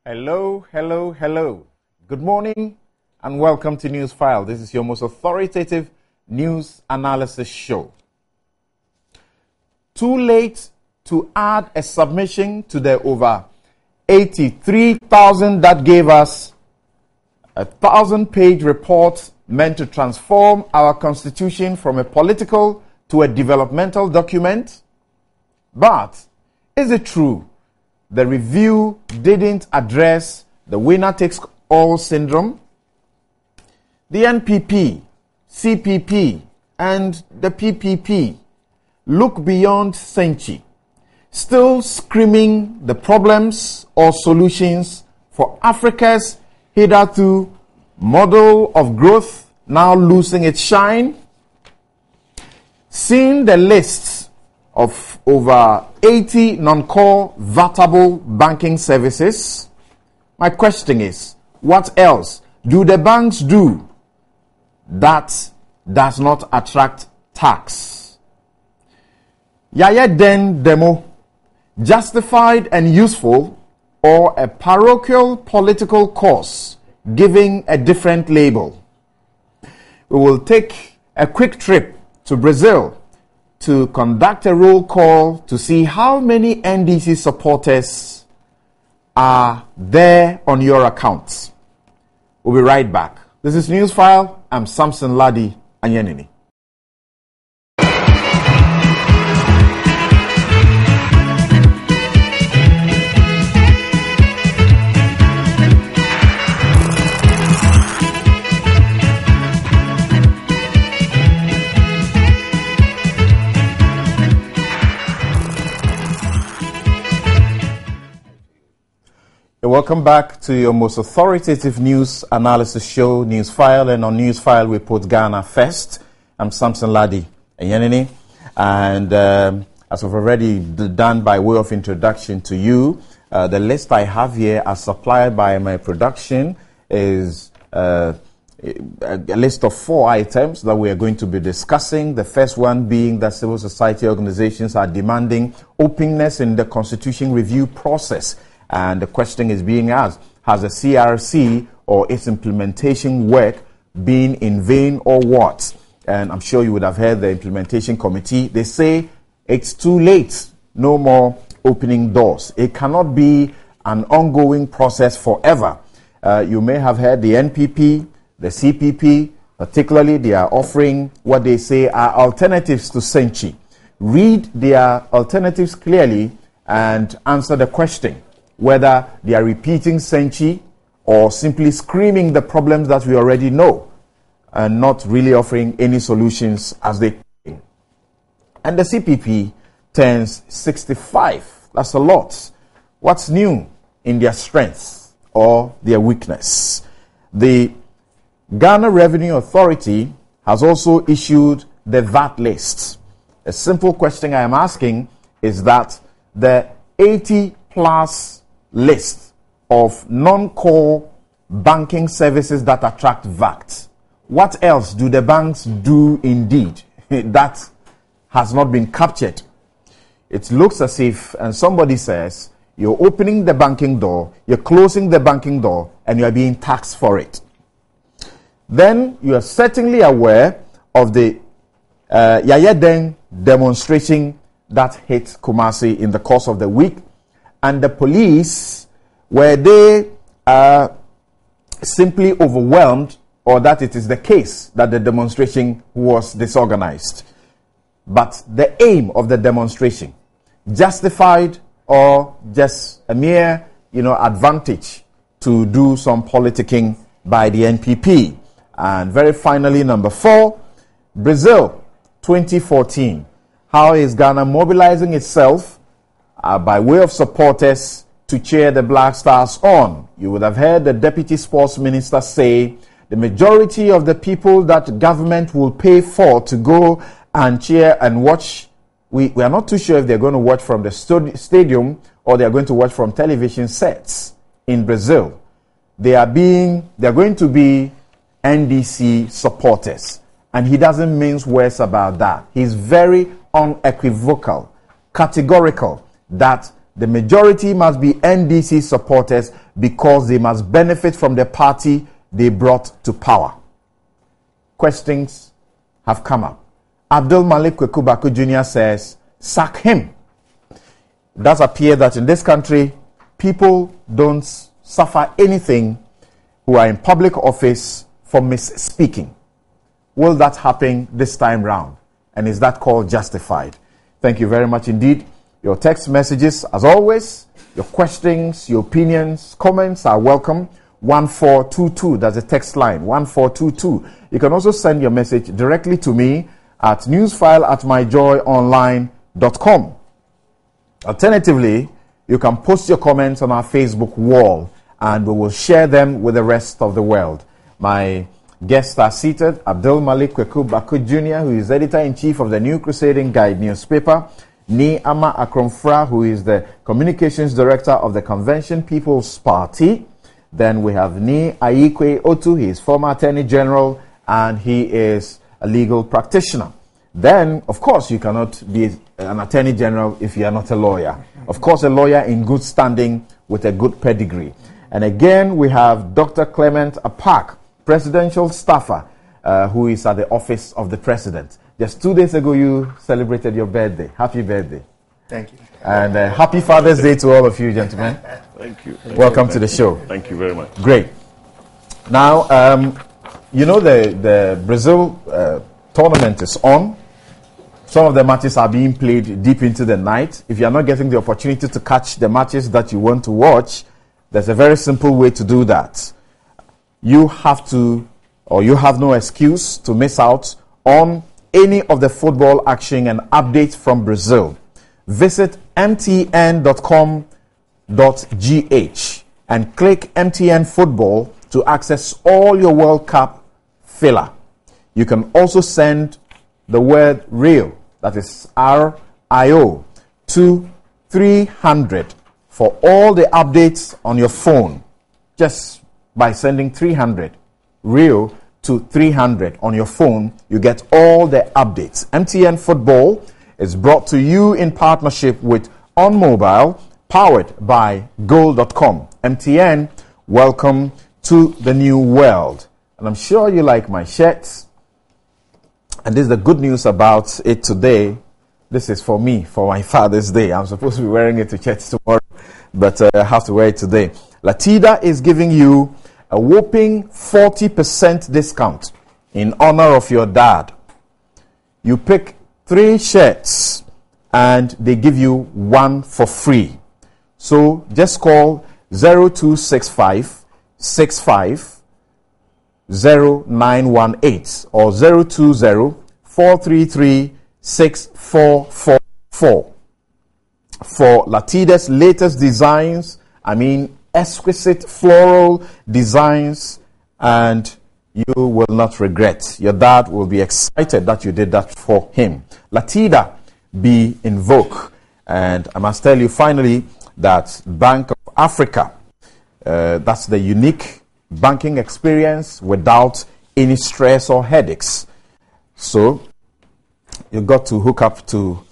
Hello, hello, hello. Good morning and welcome to Newsfile. This is your most authoritative news analysis show. Too late to add a submission to the over 83,000 that gave us a 1,000-page report meant to transform our constitution from a political to a developmental document. But is it true the review didn't address the winner-takes-all syndrome? The NPP, CPP, and the PPP look beyond Senchi, still screaming the problems or solutions for Africa's hitherto model of growth now losing its shine. Seeing the lists of over 80 non-core vatable banking services, my question is, what else do the banks do that does not attract tax? Yaya Den demo, justified and useful, or a parochial political cause giving a different label? We will take a quick trip to Brazil to conduct a roll call to see how many NDC supporters are there on your accounts. We'll be right back. This is Newsfile. I'm Samson Ladi Anyanini. Welcome back to your most authoritative news analysis show, Newsfile. And on Newsfile, we put Ghana first. I'm Samson Ladi Anyanini. And as I've already done by way of introduction to you, the list I have here as supplied by my production is a list of 4 items that we are going to be discussing. The first one being that civil society organizations are demanding openness in the constitution review process. And the question is being asked, has the CRC or its implementation work been in vain or what? And I'm sure you would have heard the implementation committee. They say it's too late. No more opening doors. It cannot be an ongoing process forever. You may have heard the NPP, the CPP, particularly they are offering what they say are alternatives to Senchi. Read their alternatives clearly and answer the question whether they are repeating Senchi or simply screaming the problems that we already know and not really offering any solutions as they claim. And the CPP turns 65. That's a lot. What's new in their strength or their weakness? The Ghana Revenue Authority has also issued the VAT list. A simple question I am asking is that the 80+ list of non-core banking services that attract VAT, what else do the banks do indeed that has not been captured? It looks as if, and somebody says, you're opening the banking door, you're closing the banking door, and you're being taxed for it. Then you are certainly aware of the Yaya Den demonstration that hit Kumasi in the course of the week, and the police, were they simply overwhelmed, or that it is the case that the demonstration was disorganized? But the aim of the demonstration, justified or just a mere, advantage to do some politicking by the NPP? And very finally, number 4, Brazil 2014. How is Ghana mobilizing itself by way of supporters to cheer the Black Stars on? You would have heard the Deputy Sports Minister say the majority of the people that government will pay for to go and cheer and watch, we are not too sure if they're going to watch from the stadium or they're going to watch from television sets in Brazil. They're going to be NDC supporters. And he doesn't mince words about that. He's very unequivocal, categorical, that The majority must be NDC supporters because they must benefit from the party they brought to power. Questions have come up. Abdul Malik Kweku Baku Jr. says, sack him. It does appear that in this country, people don't suffer anything who are in public office for misspeaking. Will that happen this time round? And is that called justified? Thank you very much indeed. Your text messages, as always, your questions, your opinions, comments are welcome. 1422, that's the text line, 1422. You can also send your message directly to me at newsfile@myjoyonline.com. Alternatively, you can post your comments on our Facebook wall and we will share them with the rest of the world. My guests are seated. Abdul Malik Kweku Baku Jr., who is editor-in-chief of the New Crusading Guide newspaper. Ni Ama Akromfra, who is the communications director of the Convention People's Party. Then we have Ni Ayikwe Otu, he is former attorney general and he is a legal practitioner. Then, of course, you cannot be an attorney general if you are not a lawyer. Of course, a lawyer in good standing with a good pedigree. And again, we have Dr. Clement Apak, presidential staffer, who is at the office of the president. Just 2 days ago, you celebrated your birthday. Happy birthday. Thank you. And happy Father's Day to all of you, gentlemen. Thank you. Welcome to the show. Thank you very much. Great. Now, you know the Brazil tournament is on. Some of the matches are being played deep into the night. If you are not getting the opportunity to catch the matches that you want to watch, there's a very simple way to do that. You have to, or you have no excuse to miss out on any of the football action and updates from Brazil. Visit mtn.com.gh and click MTN Football to access all your World Cup filler. You can also send the word RIO, that is RIO, to 300 for all the updates on your phone. Just by sending 300 RIO to 300 on your phone, you get all the updates. MTN Football is brought to you in partnership with On Mobile, powered by Gold.com. MTN, welcome to the new world. And I'm sure you like my shirts. And this is the good news about it today. This is for me, for my Father's Day. I'm supposed to be wearing it to church tomorrow, but I have to wear it today. Latida is giving you a whopping 40% discount in honor of your dad. You pick 3 shirts and they give you 1 for free. So just call 0265 65 0918 or 020 433 6444 for Latida's latest designs. I mean, exquisite floral designs, and you will not regret. Your dad will be excited that you did that for him. Latida, be in vogue. And I must tell you finally that Bank of Africa, that's the unique banking experience without any stress or headaches. So you got to hook up to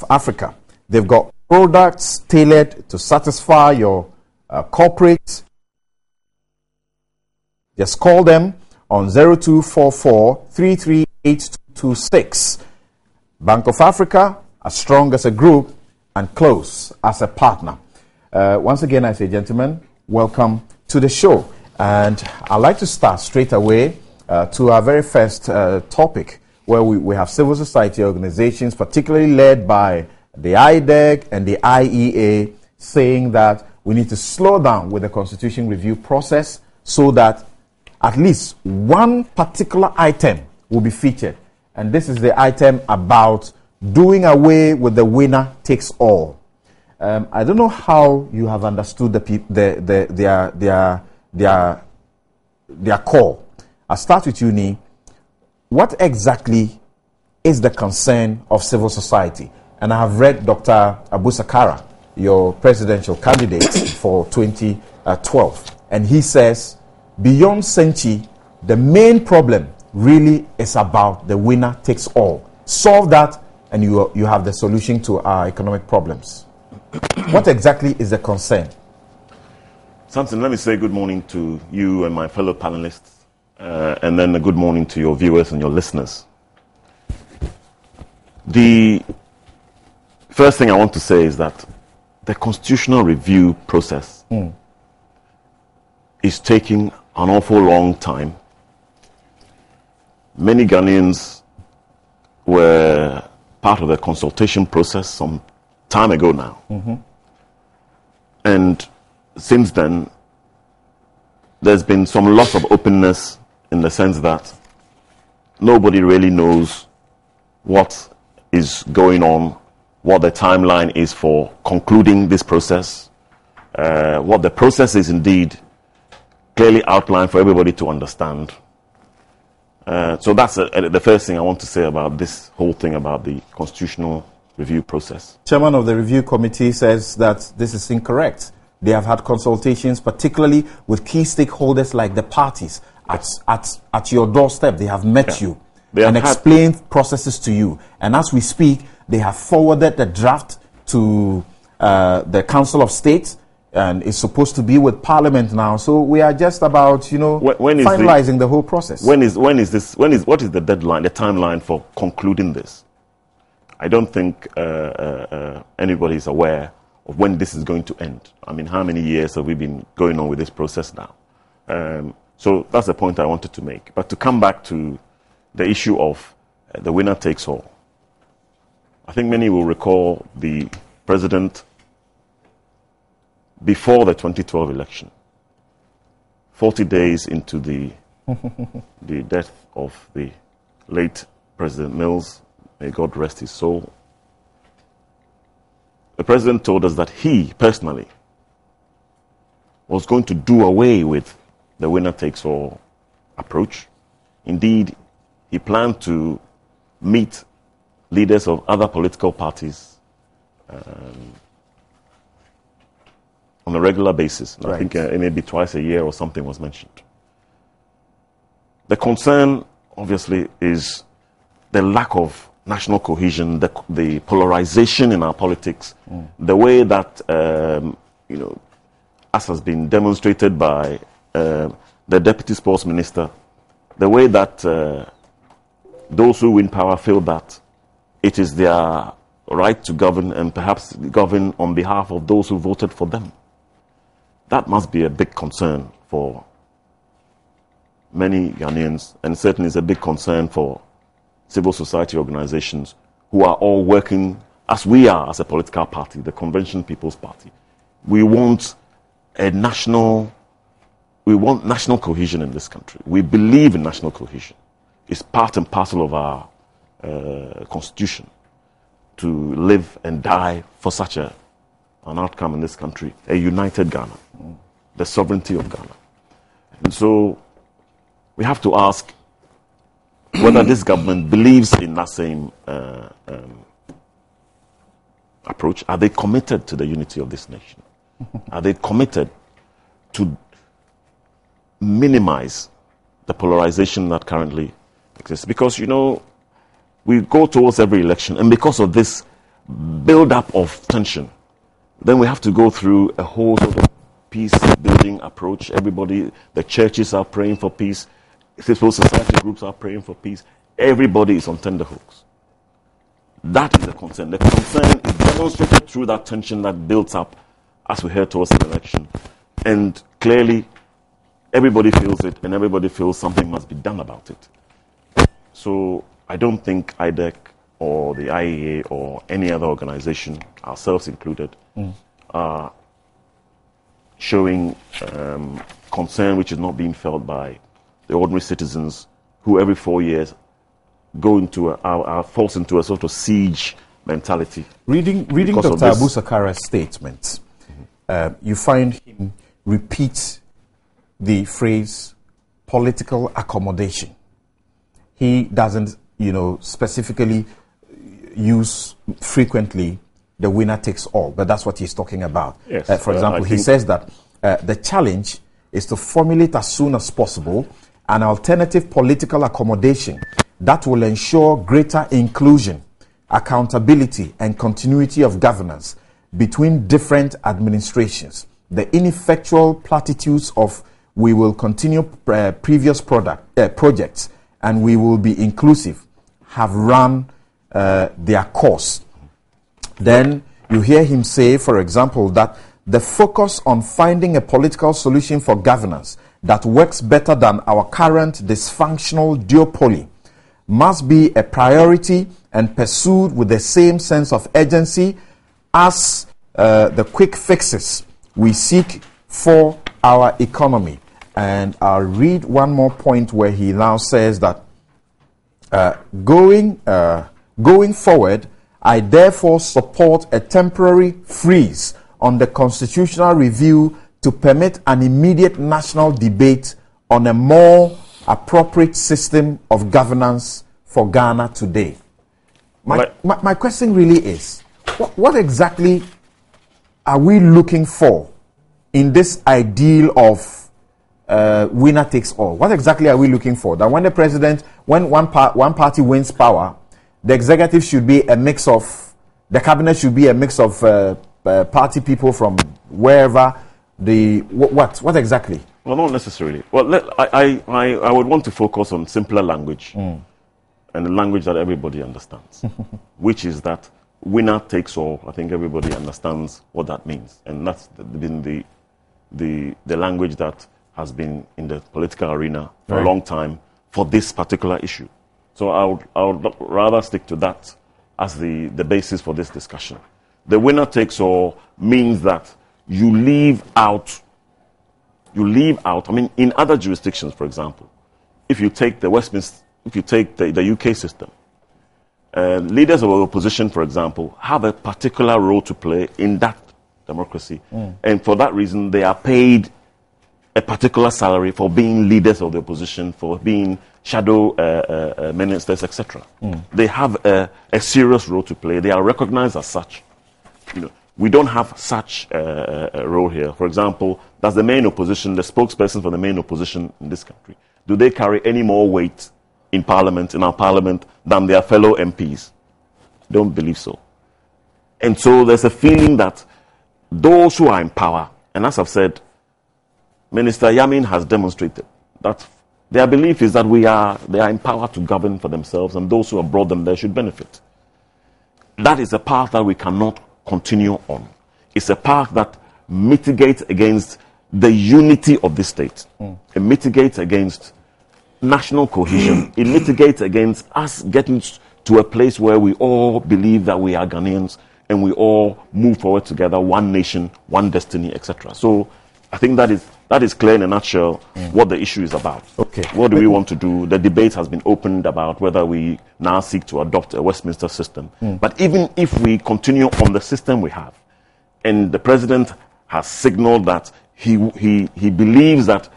Africa. They've got products tailored to satisfy your corporate. Just call them on 0244 338226. Bank of Africa, as strong as a group and close as a partner. Once again, I say, gentlemen, welcome to the show. And I'd like to start straight away to our very first topic, where we have civil society organizations, particularly led by the IDEC and the IEA, saying that we need to slow down with the constitution review process so that at least one particular item will be featured. And this is the item about doing away with the winner takes all. I don't know how you have understood their call. I'll start with you, Ni. What exactly is the concern of civil society? And I have read Dr. Abu Sakara, your presidential candidate for 2012. And he says, beyond Senchi, the main problem really is about the winner takes all. Solve that and you have the solution to our economic problems. What exactly is the concern? Samson, let me say good morning to you and my fellow panelists, and then a good morning to your viewers and your listeners. The first thing I want to say is that the constitutional review process is taking an awful long time. Many Ghanaians were part of the consultation process some time ago now. And since then, there's been some loss of openness in the sense that nobody really knows what is going on, what the timeline is for concluding this process, what the process is indeed clearly outlined for everybody to understand. So that's the first thing I want to say about this whole thing about the constitutional review process. Chairman of the review committee says that this is incorrect. They have had consultations, particularly with key stakeholders like the parties at your doorstep. They have met you and explained processes to you. And as we speak, they have forwarded the draft to the Council of State, and it's supposed to be with Parliament now. So we are just about, finalizing the whole process. What is the deadline, the timeline for concluding this? I don't think anybody is aware of when this is going to end. I mean, how many years have we been going on with this process now? So that's the point I wanted to make. But to come back to the issue of the winner takes all, I think many will recall the president before the 2012 election, 40 days into the death of the late President Mills, may God rest his soul, the president told us that he personally was going to do away with the winner takes all approach. Indeed, he planned to meet leaders of other political parties on a regular basis. Right. I think maybe twice a year or something was mentioned. The concern, obviously, is the lack of national cohesion, the polarization in our politics, the way that, as has been demonstrated by the Deputy Sports Minister, the way that those who win power feel that it is their right to govern and perhaps govern on behalf of those who voted for them. That must be a big concern for many Ghanaians, and certainly is a big concern for civil society organizations who are all working as we are as a political party, the Convention People's Party. We want national cohesion in this country. We believe in national cohesion. It's part and parcel of our constitution to live and die for such an outcome in this country, a united Ghana, the sovereignty of Ghana. And so we have to ask whether this government believes in that same approach. Are they committed to the unity of this nation? Are they committed to minimize the polarization that currently exists? Because, we go towards every election, and because of this build-up of tension, then we have to go through a whole sort of peace-building approach. Everybody, the churches are praying for peace, civil society groups are praying for peace. Everybody is on tenterhooks. That is the concern. The concern is demonstrated through that tension that builds up as we head towards the election. And clearly, everybody feels it, and everybody feels something must be done about it. So I don't think IDEC or the IEA or any other organization, ourselves included, are showing concern which is not being felt by the ordinary citizens who every 4 years go into falls into a sort of siege mentality. Reading Dr. Abu Sakara's statement, you find him repeat the phrase political accommodation. He doesn't, specifically use frequently the winner takes all, but that's what he's talking about. Yes, for example, he says that the challenge is to formulate as soon as possible an alternative political accommodation that will ensure greater inclusion, accountability, and continuity of governance. between different administrations. The ineffectual platitudes of we will continue previous projects and we will be inclusive have run their course. Then you hear him say, for example, that the focus on finding a political solution for governance that works better than our current dysfunctional duopoly must be a priority and pursued with the same sense of urgency as the quick fixes we seek for our economy. And I'll read one more point where he now says that going forward, I therefore support a temporary freeze on the constitutional review to permit an immediate national debate on a more appropriate system of governance for Ghana today. My question really is, what exactly are we looking for in this ideal of winner takes all? What exactly are we looking for? That when the president, when one party wins power, the executive should be a mix of, the cabinet should be a mix of party people from wherever. What exactly? Well, not necessarily. Well, I would want to focus on simpler language and the language that everybody understands, which is that winner takes all. I think everybody understands what that means, and that's been the language that has been in the political arena for a long time for this particular issue. So I would rather stick to that as the basis for this discussion. The winner takes all means that you leave out, I mean, in other jurisdictions, for example, if you take the the UK system, leaders of the opposition, for example, have a particular role to play in that democracy. And for that reason, they are paid a particular salary for being leaders of the opposition, for being shadow ministers, etc. They have a serious role to play. They are recognized as such. You know, we don't have such a role here. For example, does the main opposition, the spokesperson for the main opposition in this country, do they carry any more weight in Parliament, in our Parliament, than their fellow MPs? Don't believe so. And so there's a feeling that those who are in power, and as I've said, Minister Yamin has demonstrated that their belief is that they are empowered to govern for themselves, and those who have brought them there should benefit. That is a path that we cannot continue on. It's a path that mitigates against the unity of the state. It mitigates against national cohesion. It mitigates against us getting to a place where we all believe that we are Ghanaians and we all move forward together, one nation, one destiny, etc. So I think that is clear in a nutshell what the issue is about. Okay. What do we want to do? The debate has been opened about whether we now seek to adopt a Westminster system. But even if we continue on the system we have, and the president has signaled that he believes that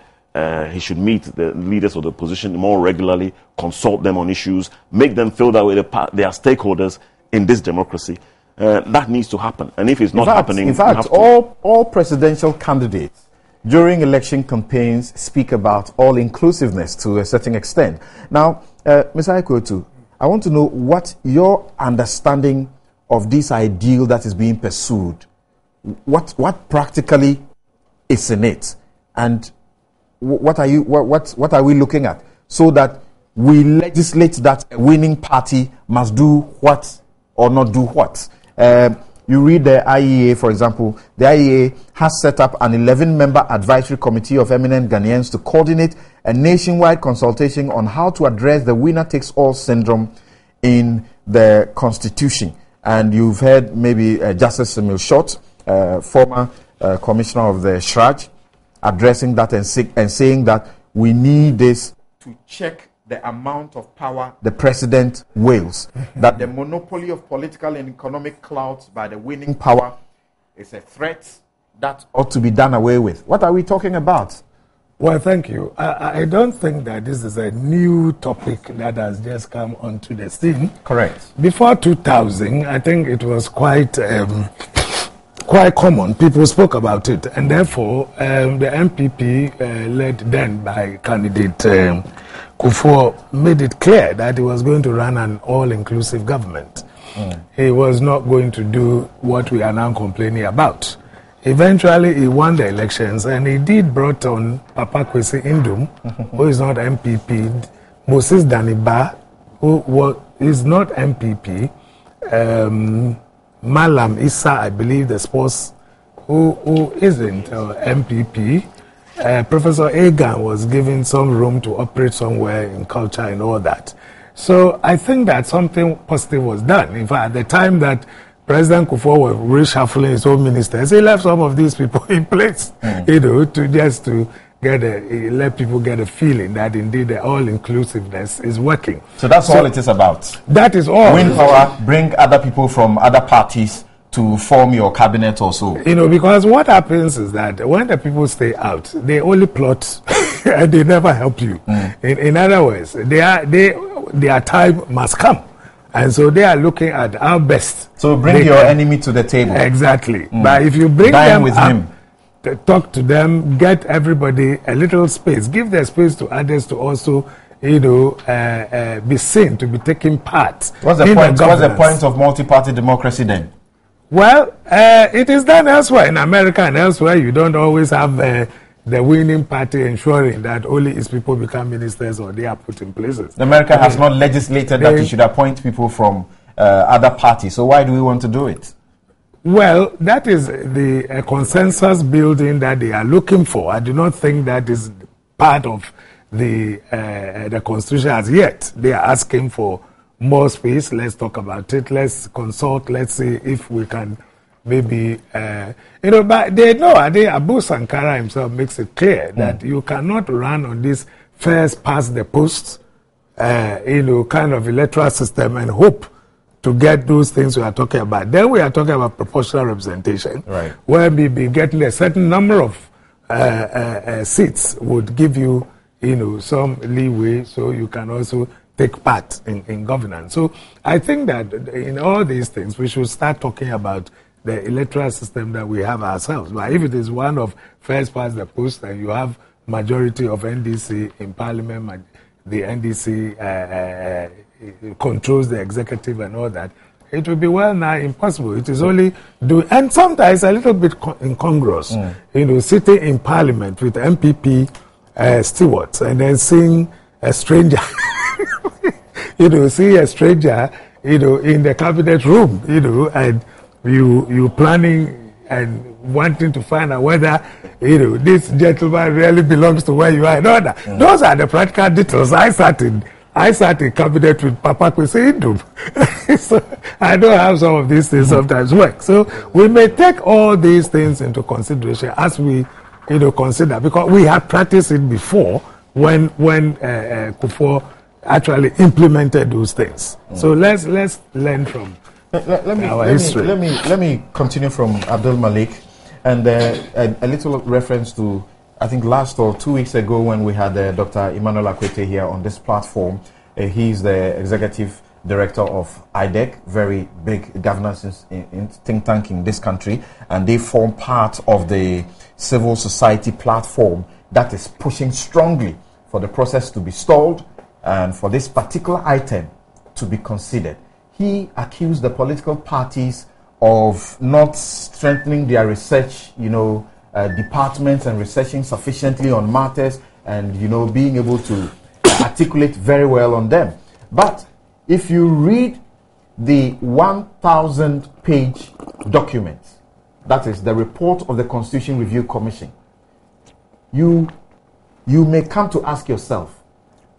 he should meet the leaders of the opposition more regularly, consult them on issues, make them feel that they are stakeholders in this democracy. That needs to happen. And if it's not happening... In fact, all presidential candidates during election campaigns speak about all-inclusiveness to a certain extent. Now, Mr. Aikotu, I want to know what your understanding of this ideal that is being pursued, what practically is in it, and what are we looking at, so that we legislate that a winning party must do what or not do what. You read the IEA, for example. The IEA has set up an 11-member advisory committee of eminent Ghanaians to coordinate a nationwide consultation on how to address the winner-takes-all syndrome in the Constitution. And you've heard maybe Justice Samuel Short, former commissioner of the SHRAJ, addressing that and saying that we need this to check the amount of power the president wields. That the monopoly of political and economic clout by the winning power is a threat that ought to be done away with. What are we talking about? Well, thank you. I don't think that this is a new topic that has just come onto the scene. Correct. Before 2000, I think it was quite common. People spoke about it. And therefore, the MPP, led then by candidate Kufuor, made it clear that he was going to run an all-inclusive government. he was not going to do what we are now complaining about. Eventually, he won the elections, and he did brought on Papa Kwesi Indum, who is not MPP, Moses Daniba, who is not MPP, Malam Issa, I believe, the sports, who isn't MPP. Professor Egan was given some room to operate somewhere in culture and all that. So I think that something positive was done. In fact, at the time that President Kufuor was reshuffling his own ministers, he left some of these people in place, to let people get a feeling that indeed the all-inclusiveness is working. So that's all it is about. That is all. Win power, bring other people from other parties to form your cabinet or so. Because what happens is that when the people stay out, they only plot and they never help you. In other words, their time must come. And so they are looking at our best. So bring your enemy to the table. Exactly. But if you bring Dine them with up, him. Talk to them, get everybody a little space, give the space to others to also, be seen, to be taking part. What's the point of multi-party democracy then? Well, it is done elsewhere. In America and elsewhere, you don't always have the winning party ensuring that only its people become ministers or they are put in places. America has not legislated that you should appoint people from other parties. So why do we want to do it? Well, that is the consensus building that they are looking for. I do not think that is part of the Constitution as yet. They are asking for more space. Let's talk about it. Let's consult. Let's see if we can maybe, but they know, Abu Sankara himself makes it clear that you cannot run on this first past the post, kind of electoral system and hope to get those things we are talking about. Then we are talking about proportional representation, right, where maybe getting a certain number of seats would give you, some leeway so you can also take part in governance. So I think that in all these things, we should start talking about the electoral system that we have ourselves. But if it is one of first past the post and you have majority of NDC in parliament, the NDC controls the executive and all that, it will be well nigh impossible. It is only and sometimes a little bit incongruous, sitting in parliament with MPP stewards and then seeing a stranger, see a stranger, in the cabinet room, and you planning and wanting to find out whether this gentleman really belongs to where you are and all that. Those are the practical details. I sat in cabinet with Papa Kwesi Indum. So I know how some of these things sometimes work. So we may take all these things into consideration as we consider, because we have practiced it before when Kufuor actually implemented those things. So let's learn from our history. Let me continue from Abdul Malik, and a little reference to, I think, last or 2 weeks ago when we had Dr. Emmanuel Akwete here on this platform. He's the executive director of IDEC, very big governance in think tank in this country, and they form part of the civil society platform that is pushing strongly for the process to be stalled and for this particular item to be considered. He accused the political parties of not strengthening their research, departments and researching sufficiently on matters and, being able to articulate very well on them. But if you read the 1,000-page document, that is the report of the Constitution Review Commission, you may come to ask yourself,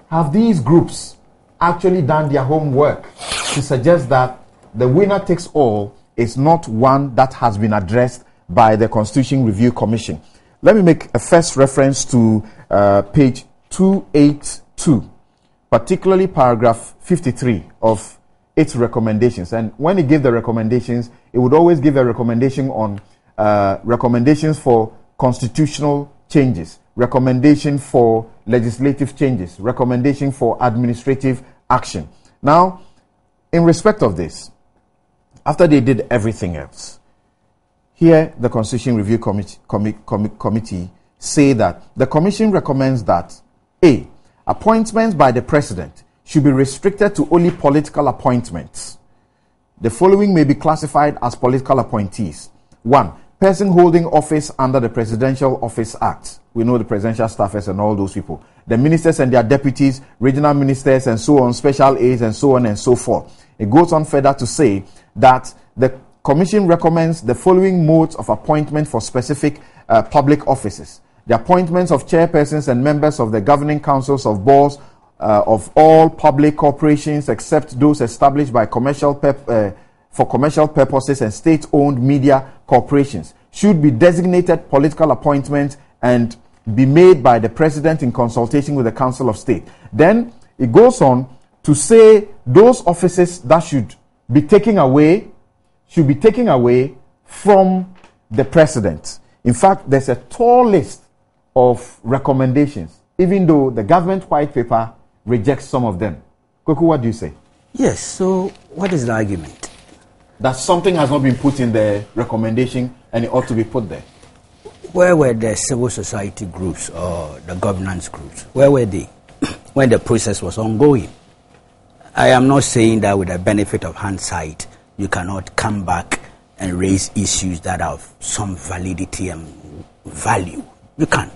have these groups actually done their homework to suggest that the winner takes all is not one that has been addressed by the Constitution Review Commission? Let me make a first reference to page 282, particularly paragraph 53 of its recommendations. And when it gave the recommendations, it would always give a recommendation on recommendations for constitutional changes, recommendation for legislative changes, recommendation for administrative action. Now, in respect of this, after they did everything else, here the Constitution Review Committee say that the Commission recommends that A, appointments by the President should be restricted to only political appointments. The following may be classified as political appointees. 1. Person holding office under the Presidential Office Act. We know the presidential staffers and all those people. The ministers and their deputies, regional ministers and so on, special aides and so on and so forth. It goes on further to say that the Commission recommends the following modes of appointment for specific public offices. The appointments of chairpersons and members of the governing councils of boards of all public corporations except those established by for commercial purposes and state-owned media corporations should be designated political appointments and be made by the President in consultation with the Council of State. Then it goes on to say those offices that should be taken away from the President. In fact, there's a tall list of recommendations, even though the government white paper rejects some of them. Kweku, what do you say? Yes, so what is the argument? That something has not been put in the recommendation and it ought to be put there. Where were the civil society groups or the governance groups? Where were they when the process was ongoing? I am not saying that with the benefit of hindsight, you cannot come back and raise issues that have some validity and value. You can.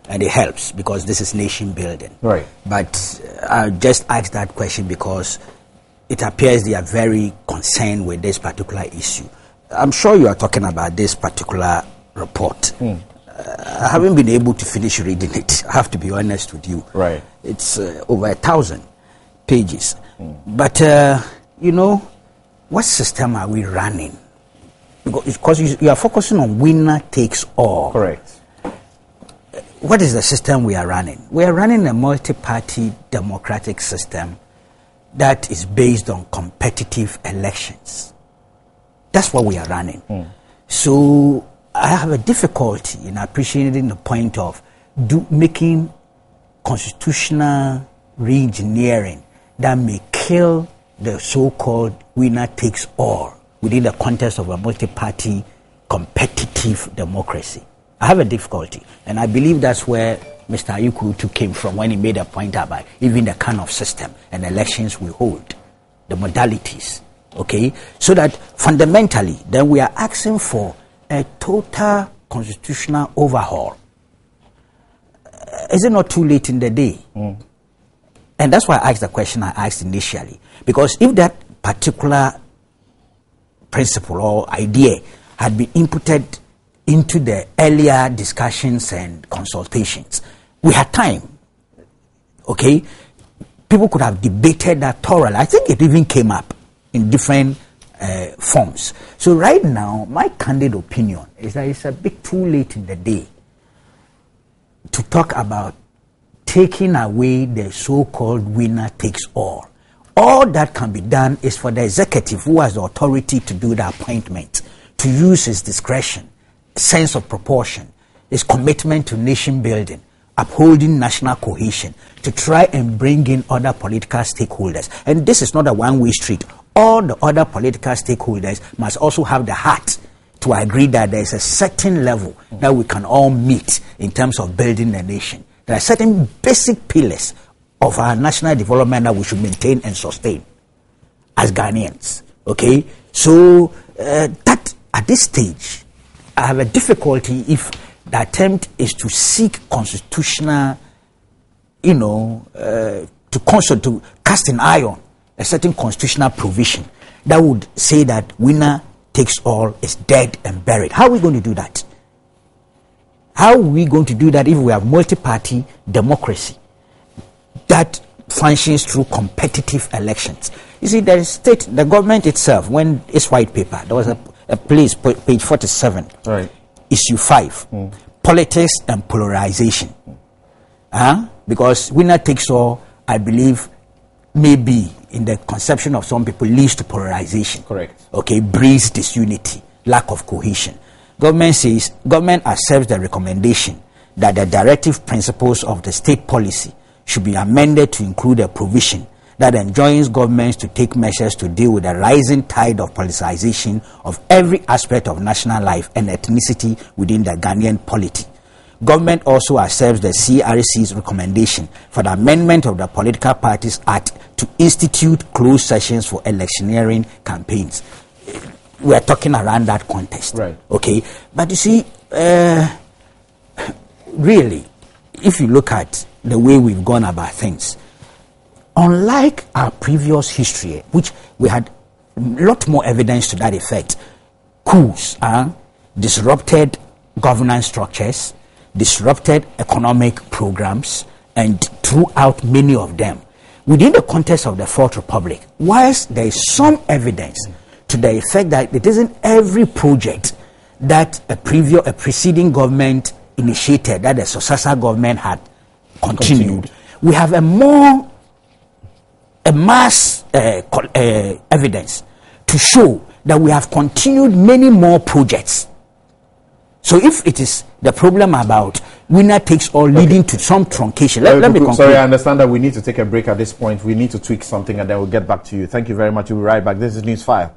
And it helps because this is nation building. Right. But I just asked that question because it appears they are very concerned with this particular issue. I'm sure you are talking about this particular report. I haven't been able to finish reading it. I have to be honest with you. Right. It's over 1,000 pages. But, you know, what system are we running? Because you are focusing on winner takes all. Correct. What is the system we are running? We are running a multi-party democratic system that is based on competitive elections. That's what we are running. So I have a difficulty in appreciating the point of making constitutional re-engineering that may kill the so-called winner takes all within the context of a multi-party competitive democracy. I have a difficulty, and I believe that's where Mr. Ayuku came from when he made a point about even the kind of system and elections we hold, the modalities, okay? So that fundamentally, then we are asking for a total constitutional overhaul. Is it not too late in the day? And that's why I asked the question I asked initially. Because if that particular principle or idea had been inputted into the earlier discussions and consultations, we had time, okay? People could have debated that thoroughly. I think it even came up in different forms. So right now, my candid opinion is that it's a bit too late in the day to talk about taking away the so-called winner takes all. All that can be done is for the executive, who has the authority to do the appointment, to use his discretion, sense of proportion, his commitment to nation building, upholding national cohesion, to try and bring in other political stakeholders. And this is not a one-way street. All the other political stakeholders must also have the heart to agree that there is a certain level that we can all meet in terms of building the nation. There are certain basic pillars of our national development that we should maintain and sustain as Ghanaians. Okay? So that at this stage, I have a difficulty if the attempt is to seek constitutional, to cast an eye on a certain constitutional provision that would say that winner takes all is dead and buried. How are we going to do that? How are we going to do that if we have multi-party democracy that functions through competitive elections? You see, the government itself, when it's white paper, there was a place, page 47, right. Issue 5, politics and polarization. Because winner takes all, I believe, maybe in the conception of some people, leads to polarization. Correct. Okay, breeds disunity, lack of cohesion. Government accepts the recommendation that the directive principles of the state policy should be amended to include a provision that enjoins governments to take measures to deal with the rising tide of politicization of every aspect of national life and ethnicity within the Ghanaian polity. Government also accepts the CRC's recommendation for the amendment of the Political Parties Act to institute closed sessions for electioneering campaigns. We are talking around that context. Right. Okay. But you see, really, if you look at the way we've gone about things, unlike our previous history, which we had a lot more evidence to that effect, coups disrupted governance structures, disrupted economic programs, and threw out many of them. Within the context of the Fourth Republic, whilst there is some evidence to the effect that it isn't every project that a preceding government initiated, that the successor government had continued. We have a mass evidence to show that we have continued many more projects. So if it is the problem about winner takes all leading to some truncation, let me conclude. Sorry, I understand that we need to take a break at this point. We need to tweak something and then we'll get back to you. Thank you very much. We'll be right back. This is Newsfile.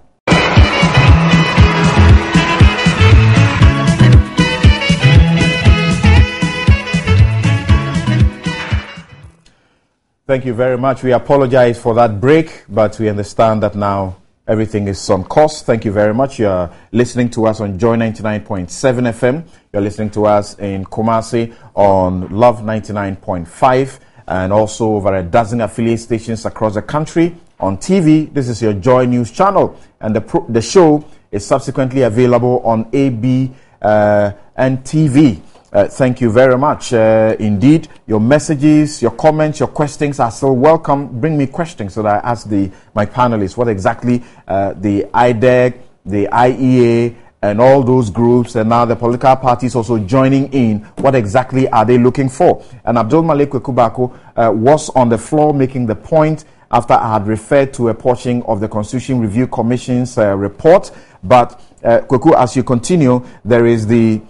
Thank you very much. We apologize for that break, but we understand that now everything is on course. Thank you very much. You're listening to us on Joy 99.7 FM. You're listening to us in Kumasi on Love 99.5 and also over a dozen affiliate stations across the country. On TV, this is your Joy News channel, and the show is subsequently available on AB and TV. Thank you very much. Indeed, your messages, your comments, your questions are still welcome. Bring me questions so that I ask my panelists what exactly the IDEC, the IEA, and all those groups, and now the political parties also joining in, what exactly are they looking for? And Abdul Malik Kwekubako was on the floor making the point after I had referred to a portion of the Constitution Review Commission's report. But Kweku, as you continue, there is the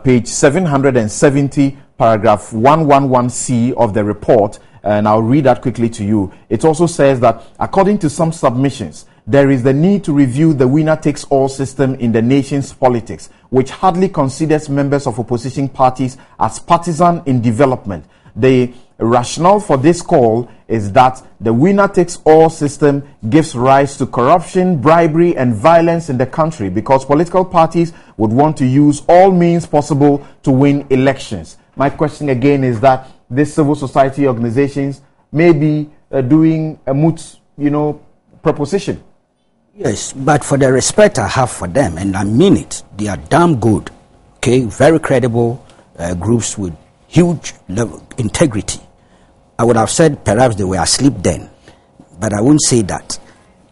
page 770, paragraph 111C of the report, and I'll read that quickly to you. It also says that according to some submissions, there is the need to review the winner-takes-all system in the nation's politics, which hardly considers members of opposition parties as partisan in development. The rationale for this call is that the winner-takes-all system gives rise to corruption, bribery, and violence in the country because political parties would want to use all means possible to win elections. My question again is that these civil society organizations may be doing a moot, proposition. Yes, but for the respect I have for them, and I mean it, they are damn good, okay, very credible groups with huge level integrity. I would have said perhaps they were asleep then, but I wouldn't say that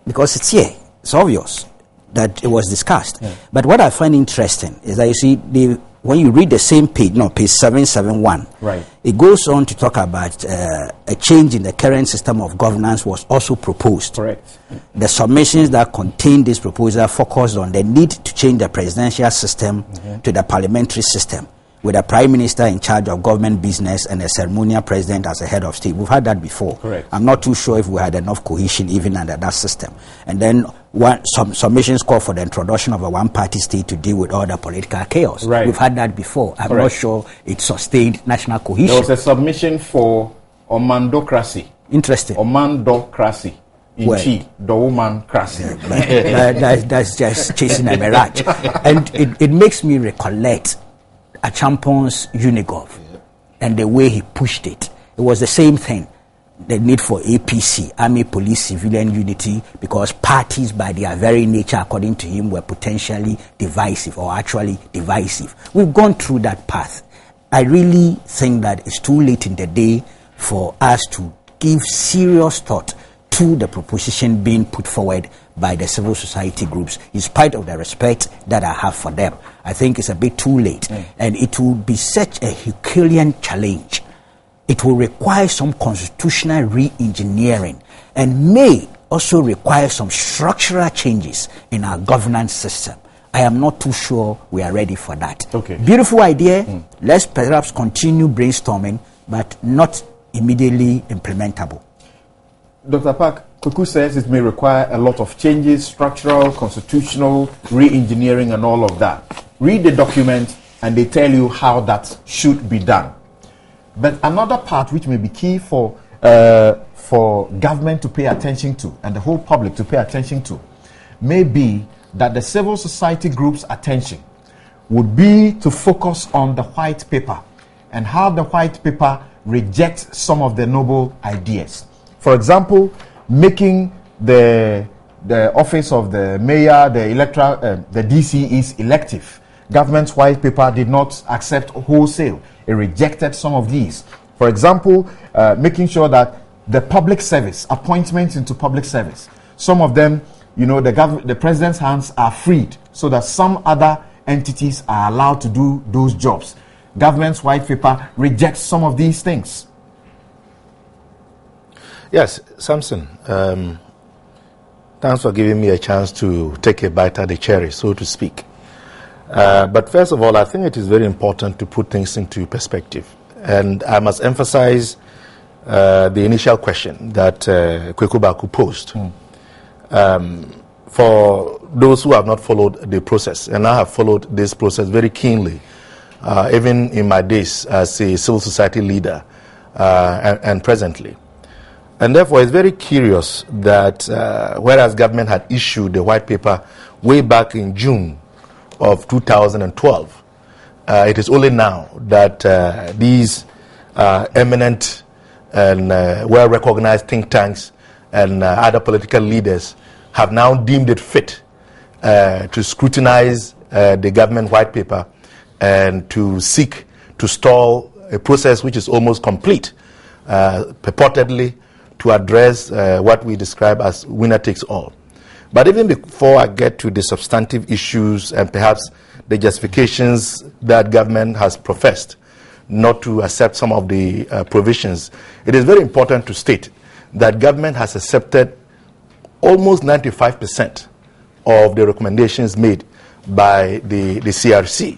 because it's here. It's obvious that it was discussed. Yeah. But what I find interesting is that you see, when you read the same page, page 771, right, it goes on to talk about a change in the current system of governance was also proposed. Correct. The submissions that contain this proposal focused on the need to change the presidential system to the parliamentary system, with a prime minister in charge of government business and a ceremonial president as a head of state. We've had that before. Correct. I'm not too sure if we had enough cohesion even under that system. And then some submissions call for the introduction of a one-party state to deal with all the political chaos. Right. We've had that before. I'm Correct. not sure it sustained national cohesion. There was a submission for omandocracy. Interesting. Omandocracy. Inchi, the woman crazy. That's just chasing a mirage. And it makes me recollect a champion's Unigov and the way he pushed it. It was the same thing. The need for APC, Army, Police, Civilian Unity, because parties by their very nature, according to him, were potentially divisive or actually divisive. We've gone through that path. I really think that it's too late in the day for us to give serious thought to the proposition being put forward by the civil society groups, in spite of the respect that I have for them. I think it's a bit too late, and it will be such a Herculean challenge. It will require some constitutional re-engineering and may also require some structural changes in our governance system. I am not too sure we are ready for that. Okay. Beautiful idea. Let's perhaps continue brainstorming, but not immediately implementable. Dr. Park, Kweku says it may require a lot of changes, structural, constitutional, re-engineering, and all of that. Read the document and they tell you how that should be done. But another part which may be key for government to pay attention to and the whole public to pay attention to may be that the civil society group's attention would be to focus on the white paper and how the white paper rejects some of the noble ideas. For example, making the office of the mayor, the DC is elective. Government's white paper did not accept wholesale. It rejected some of these. For example, making sure that the public service, appointments into public service, some of them, the president's hands are freed so that some other entities are allowed to do those jobs. Government's white paper rejects some of these things. Yes, Samson, thanks for giving me a chance to take a bite at the cherry, so to speak. But first of all, I think it is very important to put things into perspective. And I must emphasize the initial question that Kweku Baku posed. For those who have not followed the process, and I have followed this process very keenly, even in my days as a civil society leader and presently. And therefore, it's very curious that whereas government had issued the white paper way back in June of 2012, it is only now that these eminent and well-recognized think tanks and other political leaders have now deemed it fit to scrutinize the government white paper and to seek to stall a process which is almost complete, purportedly to address what we describe as winner takes all. But even before I get to the substantive issues and perhaps the justifications that government has professed not to accept some of the provisions, it is very important to state that government has accepted almost 95% of the recommendations made by the CRC.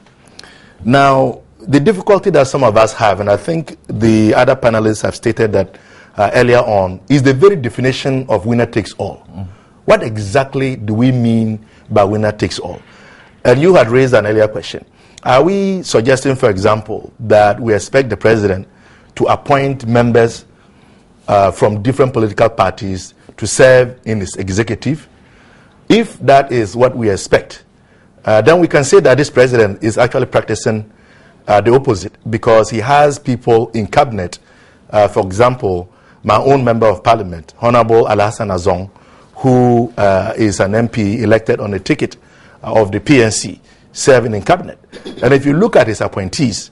Now, the difficulty that some of us have, and I think the other panelists have stated that earlier on, is the very definition of winner takes all. What exactly do we mean by winner takes all? And you had raised an earlier question. Are we suggesting, for example, that we expect the president to appoint members from different political parties to serve in his executive? If that is what we expect, then we can say that this president is actually practicing the opposite, because he has people in cabinet, for example, my own member of parliament, Honorable Alhassan Azong, who is an MP elected on a ticket of the PNC, serving in cabinet. And if you look at his appointees,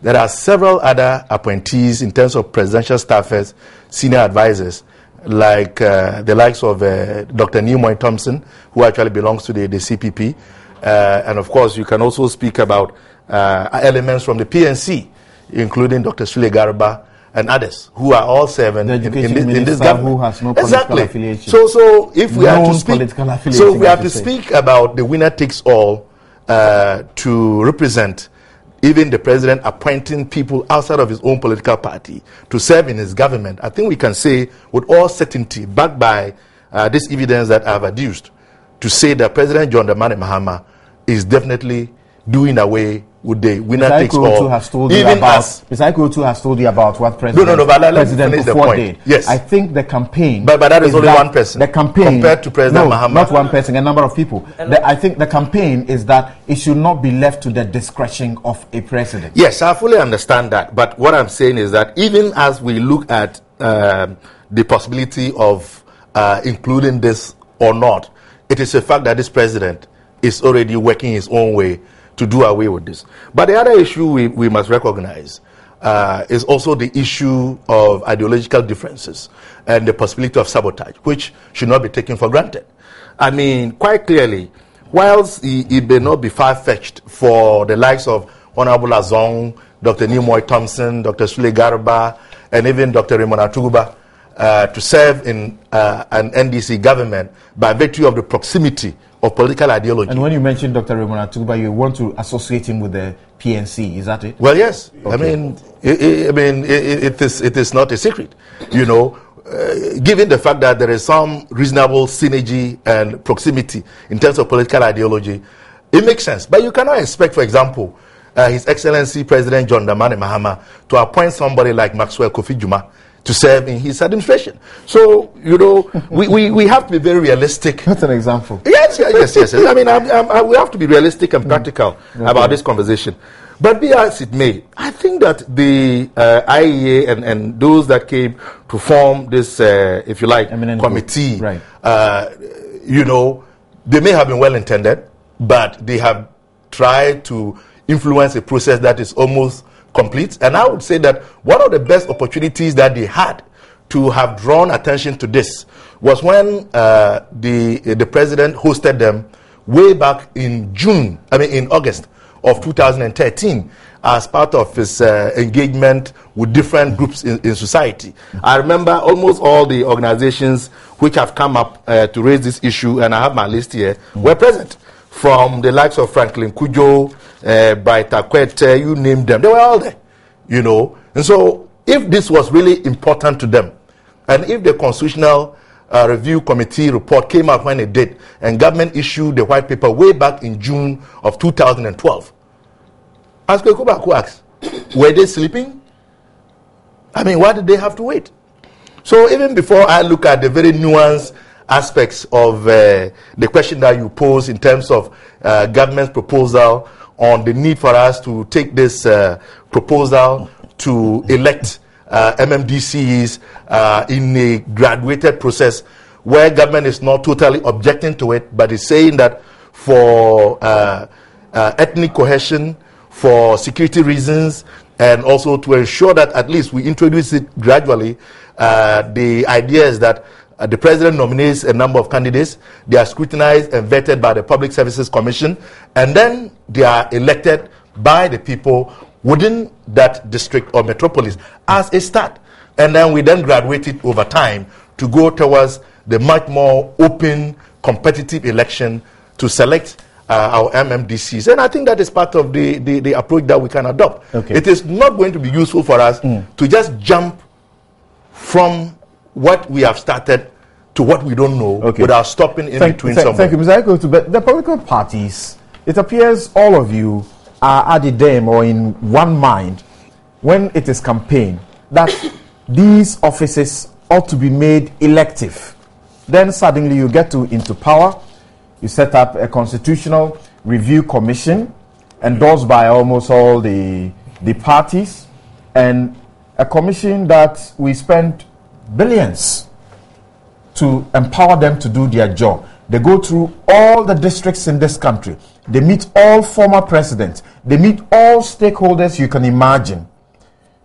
there are several other appointees in terms of presidential staffers, senior advisors, like the likes of Dr. Newmoy Thompson, who actually belongs to the CPP. And of course, you can also speak about elements from the PNC, including Dr. Sule Garba and others, who are all serving in this government. Who has no political affiliation. So if we have to speak, we have to speak about the winner takes all to represent even the president appointing people outside of his own political party to serve in his government. I think we can say with all certainty, backed by this evidence that I've adduced, to say that President John Dramani Mahama is definitely doing away with the winner takes all. Mr. Ikotu has told you about what President Kufuor did. Yes. I think the campaign... But that is only one person. The campaign... Compared to President Mahama. Not one person, a number of people. I think the campaign is that it should not be left to the discretion of a president. Yes, I fully understand that. But what I'm saying is that even as we look at the possibility of including this or not, it is a fact that this president is already working his own way to do away with this. But the other issue we must recognize is also the issue of ideological differences and the possibility of sabotage, which should not be taken for granted. I mean, quite clearly, whilst it may not be far-fetched for the likes of Honorable Azong, Dr. Newmoy Thompson, Dr. Sule Garba, and even Dr. Raymond Atuguba to serve in an NDC government by virtue of the proximity of political ideology. And when you mention Dr. Raymond Atuguba, you want to associate him with the PNC, is that it? Well, yes. Okay. I mean, it is not a secret. You know, given the fact that there is some reasonable synergy and proximity in terms of political ideology, it makes sense. But you cannot expect, for example, His Excellency President John Dramani Mahama to appoint somebody like Maxwell Kofi Juma to serve in his administration. So, you know, we have to be very realistic. That's an example. Yes. I mean, we have to be realistic and practical about this conversation. But be as it may, I think that the IEA and those that came to form this, if you like, eminent committee, right. You know, they may have been well-intended, but they have tried to influence a process that is almost complete. And I would say that one of the best opportunities that they had to have drawn attention to this was when the president hosted them way back in August of 2013 as part of his engagement with different groups in society. I remember almost all the organizations which have come up to raise this issue, and I have my list here, were present. From the likes of Franklin Kujo, Baita Kwete, you name them, they were all there, you know. And so if this was really important to them, and if the Constitutional Review Committee report came out when it did, and government issued the white paper way back in June of 2012, ask Kwekubaku asks, were they sleeping? I mean, why did they have to wait? So even before I look at the very nuanced aspects of the question that you pose in terms of government's proposal on the need for us to take this proposal to elect MMDCs in a graduated process where government is not totally objecting to it, but is saying that for ethnic cohesion, for security reasons, and also to ensure that at least we introduce it gradually, the idea is that the president nominates a number of candidates, they are scrutinized and vetted by the Public Services Commission, and then they are elected by the people within that district or metropolis as a start. And then we then graduate it over time to go towards the much more open, competitive election to select our MMDCs. And I think that is part of the approach that we can adopt. Okay. It is not going to be useful for us to just jump from what we have started to what we don't know without stopping in between somewhere. Thank you, Mr. Aiko. But the political parties, it appears all of you are at the dam or in one mind when it is campaign that these offices ought to be made elective. Then suddenly you get into power, you set up a constitutional review commission endorsed by almost all the parties, and a commission that we spent billions to empower them to do their job. They go through all the districts in this country. They meet all former presidents. They meet all stakeholders you can imagine.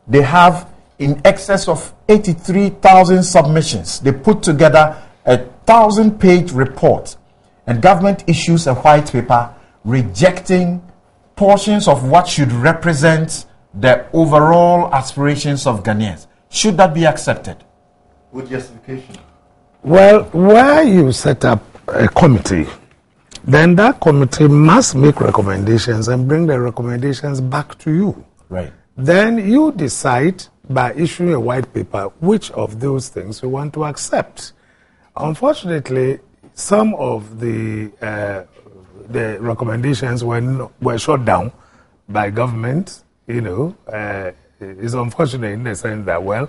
They have in excess of 83,000 submissions. They put together a 1,000-page report, and government issues a white paper rejecting portions of what should represent the overall aspirations of Ghanaians. Should that be accepted? With justification. Well, where you set up a committee, then that committee must make recommendations and bring the recommendations back to you. Right. Then you decide by issuing a white paper which of those things you want to accept. Unfortunately, some of the recommendations were shut down by government. You know, it's unfortunate in the sense that, well,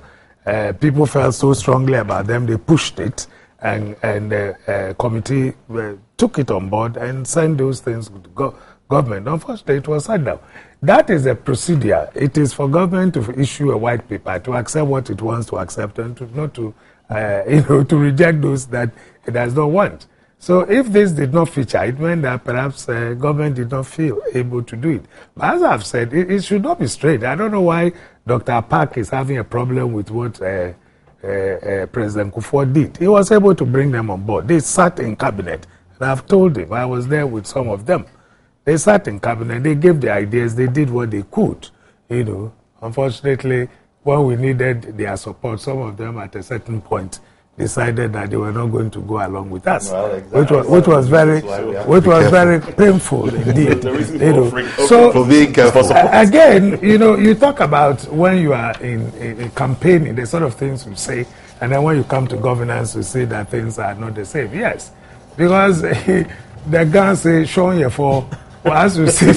people felt so strongly about them, they pushed it, and the committee took it on board and sent those things to government. Unfortunately, it was shut down. That is a procedure. It is for government to issue a white paper, to accept what it wants to accept, and to reject those that it does not want. So if this did not feature, it meant that perhaps government did not feel able to do it. But as I've said, it should not be straight. I don't know why Dr. Park is having a problem with what President Kufuor did. He was able to bring them on board. They sat in cabinet. And I've told him, I was there with some of them. They sat in cabinet, they gave the ideas, they did what they could. You know, unfortunately, when we needed their support, some of them at a certain point decided that they were not going to go along with us, well, exactly. which was very painful indeed. So again, you know, you talk about when you are in campaigning, the sort of things you say, and then when you come to governance, you see that things are not the same. Yes, because the guy say showing you for as you see.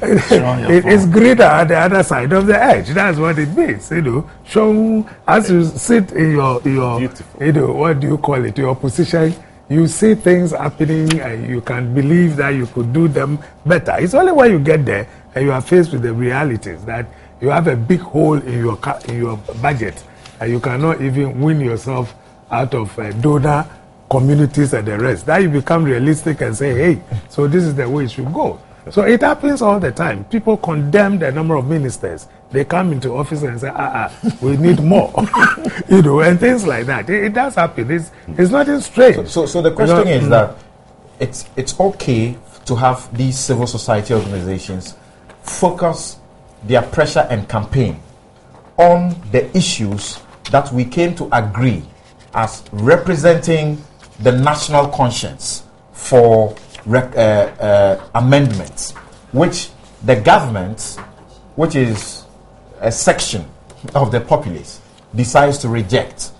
It's greater at the other side of the edge. That's what it means, Show as you sit in your what do you call it, your position, you see things happening and you can believe that you could do them better. It's only when you get there and you are faced with the realities that you have a big hole in your budget and you cannot even win yourself out of donor communities and the rest. That you become realistic and say, hey, so this is the way it should go. So it happens all the time. People condemn the number of ministers. They come into office and say, we need more, and things like that. It does happen. It's nothing strange. So the question is that it's okay to have these civil society organizations focus their pressure and campaign on the issues that we came to agree as representing the national conscience for amendments, which the government, which is a section of the populace, decides to reject.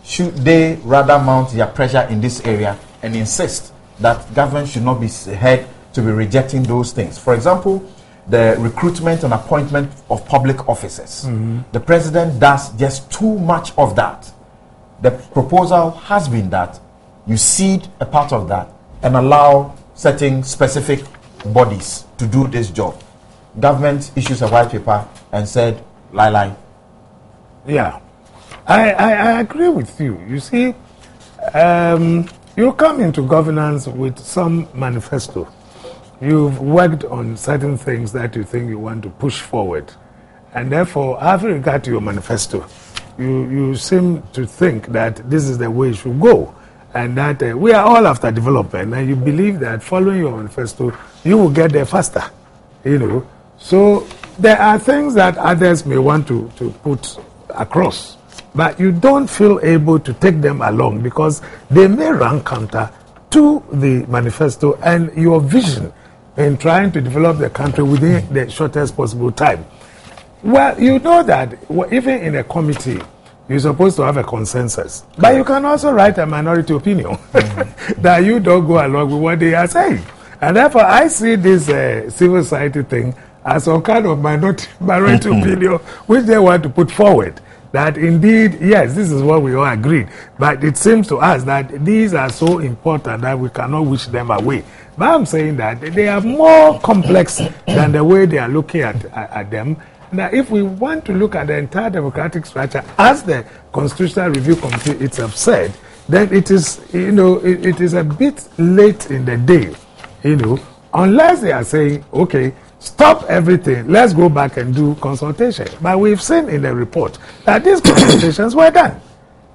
Should they rather mount their pressure in this area and insist that government should not be held to be rejecting those things? For example, the recruitment and appointment of public officers. The president does just too much of that. The proposal has been that you cede a part of that and allow certain specific bodies to do this job. Government issues a white paper and said, lie. Yeah, I agree with you. You see, you come into governance with some manifesto. You've worked on certain things that you think you want to push forward. And therefore, having regard to your manifesto, you seem to think that this is the way it should go. And that we are all after development. And you believe that following your manifesto, you will get there faster. So there are things that others may want to put across. But you don't feel able to take them along because they may run counter to the manifesto and your vision in trying to develop the country within the shortest possible time. Well, you know that even in a committee, you're supposed to have a consensus. But you can also write a minority opinion that you don't go along with what they are saying. And therefore, I see this civil society thing as some kind of minority opinion which they want to put forward. That indeed, yes, this is what we all agreed. But it seems to us that these are so important that we cannot wish them away. But I'm saying that they are more complex than the way they are looking at them. Now, if we want to look at the entire democratic structure, as the Constitutional Review Committee itself said, then it is, it is a bit late in the day, unless they are saying, okay, stop everything, let's go back and do consultation. But we've seen in the report that these consultations were done.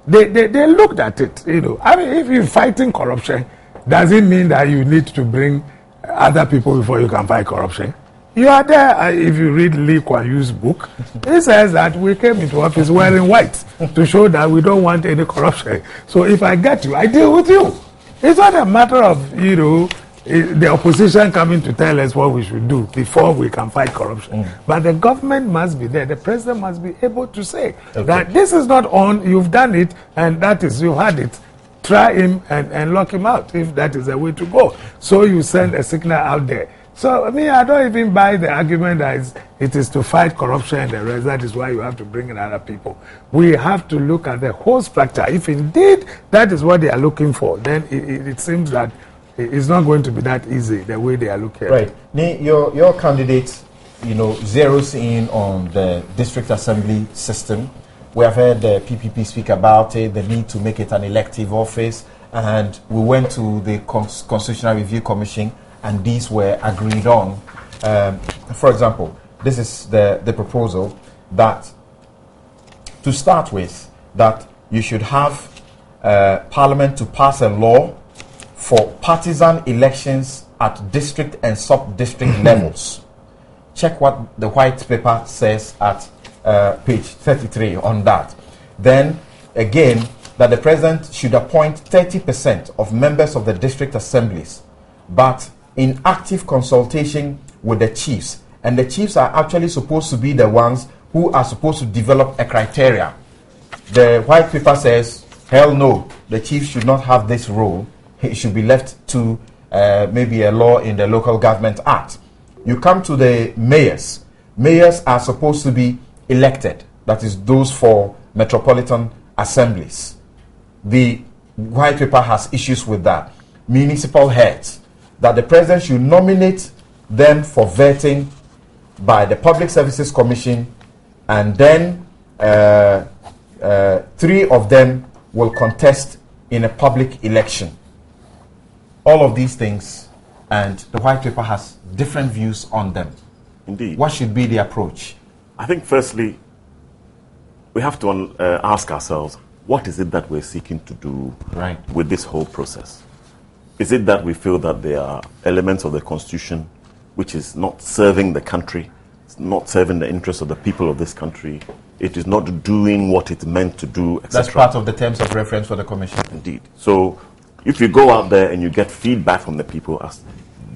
They looked at it, I mean, if you're fighting corruption, does it mean that you need to bring other people before you can fight corruption? You are there, if you read Lee Kuan Yew's book, he says that we came into office wearing white to show that we don't want any corruption. So if I get you, I deal with you. It's not a matter of, the opposition coming to tell us what we should do before we can fight corruption. But the government must be there. The president must be able to say that this is not on, you've done it, and that is, you had it. Try him and lock him out if that is the way to go. So you send a signal out there. So, I don't even buy the argument that it is to fight corruption and the rest. That is why you have to bring in other people. We have to look at the whole structure. If indeed that is what they are looking for, then it seems that it's not going to be that easy the way they are looking at it. Right. Your candidate, zeroes in on the district assembly system. We have heard the PPP speak about it, the need to make it an elective office, and we went to the Constitutional Review Commission, and these were agreed on. For example, this is the proposal that, to start with, that you should have Parliament to pass a law for partisan elections at district and sub-district levels. Check what the white paper says at page 33 on that. Then, again, that the president should appoint 30% of members of the district assemblies, but in active consultation with the chiefs. And the chiefs are actually supposed to be the ones who are supposed to develop a criteria. The white paper says, hell no, the chiefs should not have this role. It should be left to maybe a law in the Local Government Act. You come to the mayors. Mayors are supposed to be elected. That is those for metropolitan assemblies. The white paper has issues with that. Municipal heads, that the president should nominate them for vetting by the Public Services Commission, and then 3 of them will contest in a public election. All of these things, and the white paper has different views on them. Indeed. What should be the approach? I think firstly, we have to ask ourselves, what is it that we're seeking to do with this whole process? Is it that we feel that there are elements of the Constitution which is not serving the country, it's not serving the interests of the people of this country, it is not doing what it's meant to do, etc.? That's part of the terms of reference for the Commission. Indeed. So if you go out there and you get feedback from the people as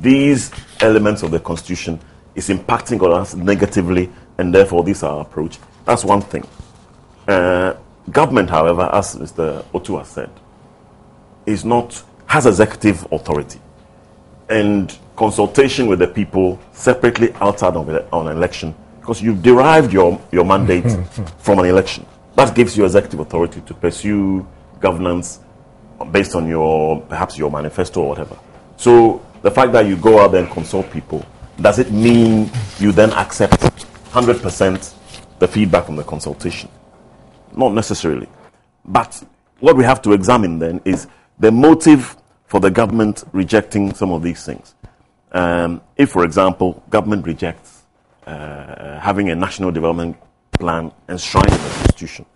these elements of the Constitution is impacting on us negatively, and therefore this is our approach, that's one thing. Government, however, as Mr. Otu has said, has executive authority, and consultation with the people separately outside of an election, because you've derived your mandate from an election. That gives you executive authority to pursue governance based on perhaps your manifesto or whatever. So the fact that you go out there and consult people, does it mean you then accept 100% the feedback from the consultation? Not necessarily. But what we have to examine then is the motive for the government rejecting some of these things. If, for example, government rejects having a national development plan enshrined in the Constitution,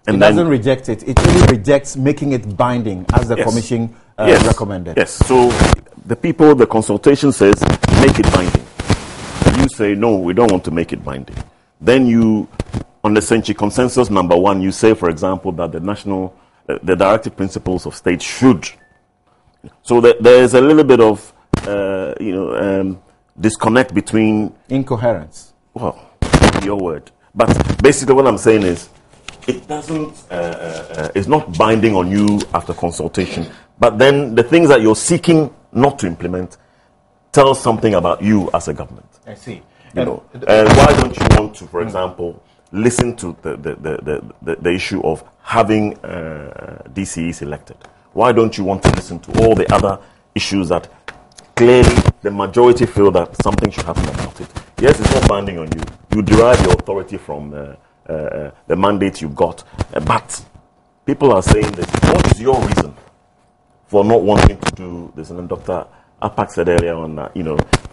and it doesn't reject it. It only rejects making it binding, as the Commission recommended. Yes. So the consultation says make it binding. And you say no, we don't want to make it binding. Then you, on the Century Consensus number 1, you say, for example, that the directive principles of state should. So there is a little bit of disconnect between incoherence. Well, your word. But basically, what I'm saying is, it doesn't. It's not binding on you after consultation. But then the things that you're seeking not to implement tell something about you as a government. I see. And why don't you want to, for example, listen to the issue of having DCEs elected? Why don't you want to listen to all the other issues that clearly the majority feel that something should happen about it? Yes, it's not binding on you. You derive your authority from the mandate you got. But people are saying this. What is your reason for not wanting to do this? And then Dr. Apak said earlier on that,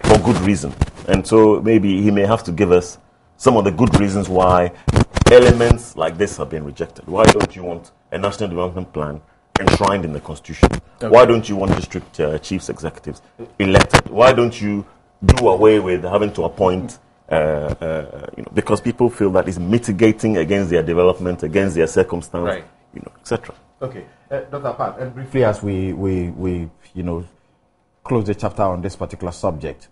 for good reason. And so maybe he may have to give us some of the good reasons why elements like this have been rejected. Why don't you want a national development plan enshrined in the Constitution? Okay. Why don't you want district chiefs executives elected? Why don't you do away with having to appoint, because people feel that it's mitigating against their development, against their circumstance, etc. Okay. Dr. Apak, and briefly as we close the chapter on this particular subject,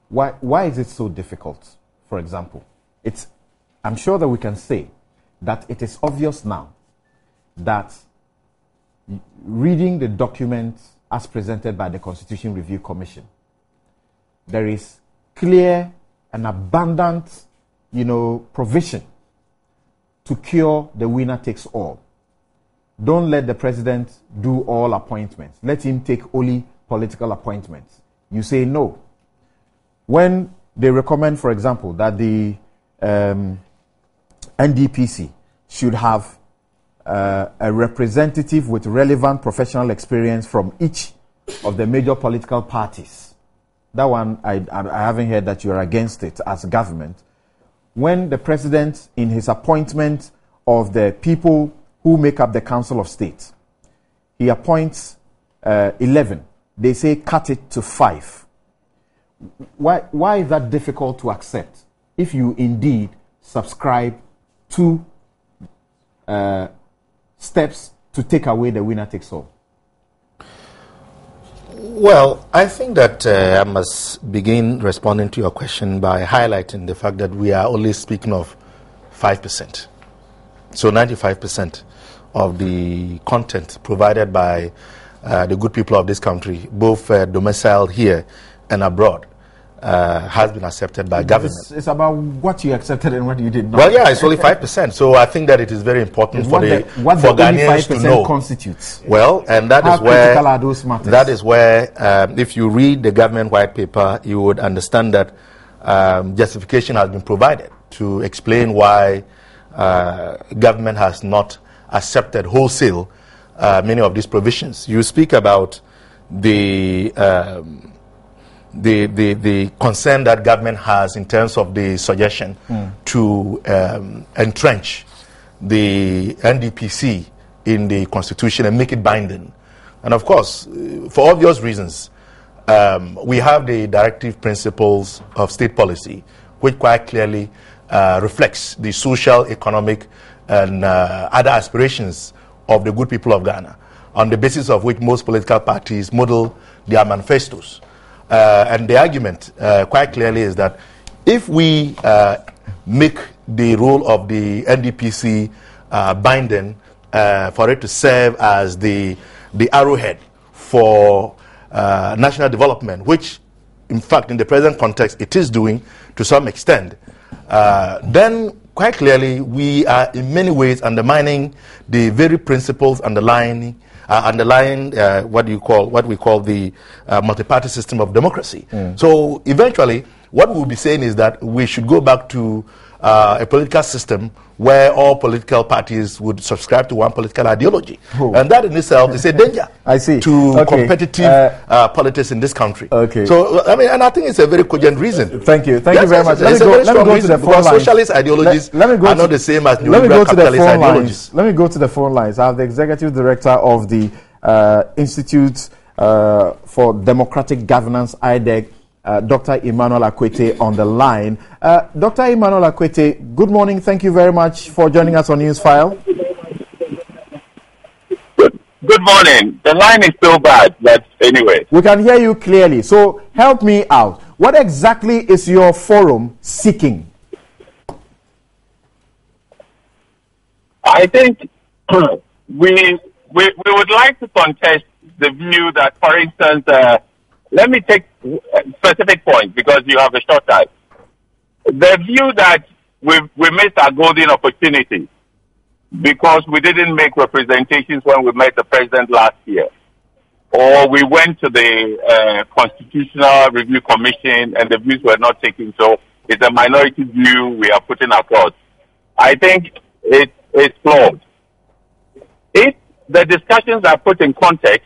why is it so difficult? For example, I'm sure that we can say that it is obvious now that reading the document as presented by the Constitution Review Commission, there is clear and abundant, provision to cure the winner takes all. Don't let the president do all appointments. Let him take only political appointments. You say no. When they recommend, for example, that the NDPC should have a representative with relevant professional experience from each of the major political parties. That one, I haven't heard that you are against it as government. When the president, in his appointment of the people who make up the Council of State, he appoints 11. They say cut it to 5. Why is that difficult to accept if you indeed subscribe to steps to take away the winner takes all? Well, I think that I must begin responding to your question by highlighting the fact that we are only speaking of 5%. So 95% of the content provided by the good people of this country, both domiciled here and abroad, has been accepted by government. It's about what you accepted and what you did not. Well, yeah, it's only 5%. So I think that it is very important for Ghanaians to know. Constitutes. Well, and that How is where critical are those matters? that is where if you read the government white paper, you would understand that justification has been provided to explain why government has not accepted wholesale many of these provisions. You speak about the concern that government has in terms of the suggestion to entrench the NDPC in the constitution and make it binding. And of course, for obvious reasons, we have the directive principles of state policy, which quite clearly reflects the social, economic, and other aspirations of the good people of Ghana, on the basis of which most political parties model their manifestos. And the argument quite clearly is that if we make the role of the NDPC binding for it to serve as the arrowhead for national development, which in fact in the present context it is doing to some extent, then quite clearly we are in many ways undermining the very principles underlying what we call the multi-party system of democracy. So eventually, what we'll be saying is that we should go back to a political system where all political parties would subscribe to one political ideology. And that in itself is a danger to competitive politics in this country. So, I mean, and I think it's a very cogent reason. Thank you. Thank you very much. Let me go to the phone lines. Socialist ideologies are not the same as neoliberal capitalist ideologies. Let me go to the phone lines. I have the executive director of the Institute for Democratic Governance, IDEG, Dr. Emmanuel Akwete, on the line. Dr. Emmanuel Akwete, good morning. Thank you very much for joining us on Newsfile. Good morning. The line is so bad, but anyway. We can hear you clearly. So help me out. What exactly is your forum seeking? I think we would like to contest the view that, for instance, let me take a specific point because you have a short time. The view that we missed our golden opportunity because we didn't make representations when we met the president last year, or we went to the Constitutional Review Commission and the views were not taken. So it's a minority view we are putting across. I think it's flawed. If the discussions are put in context,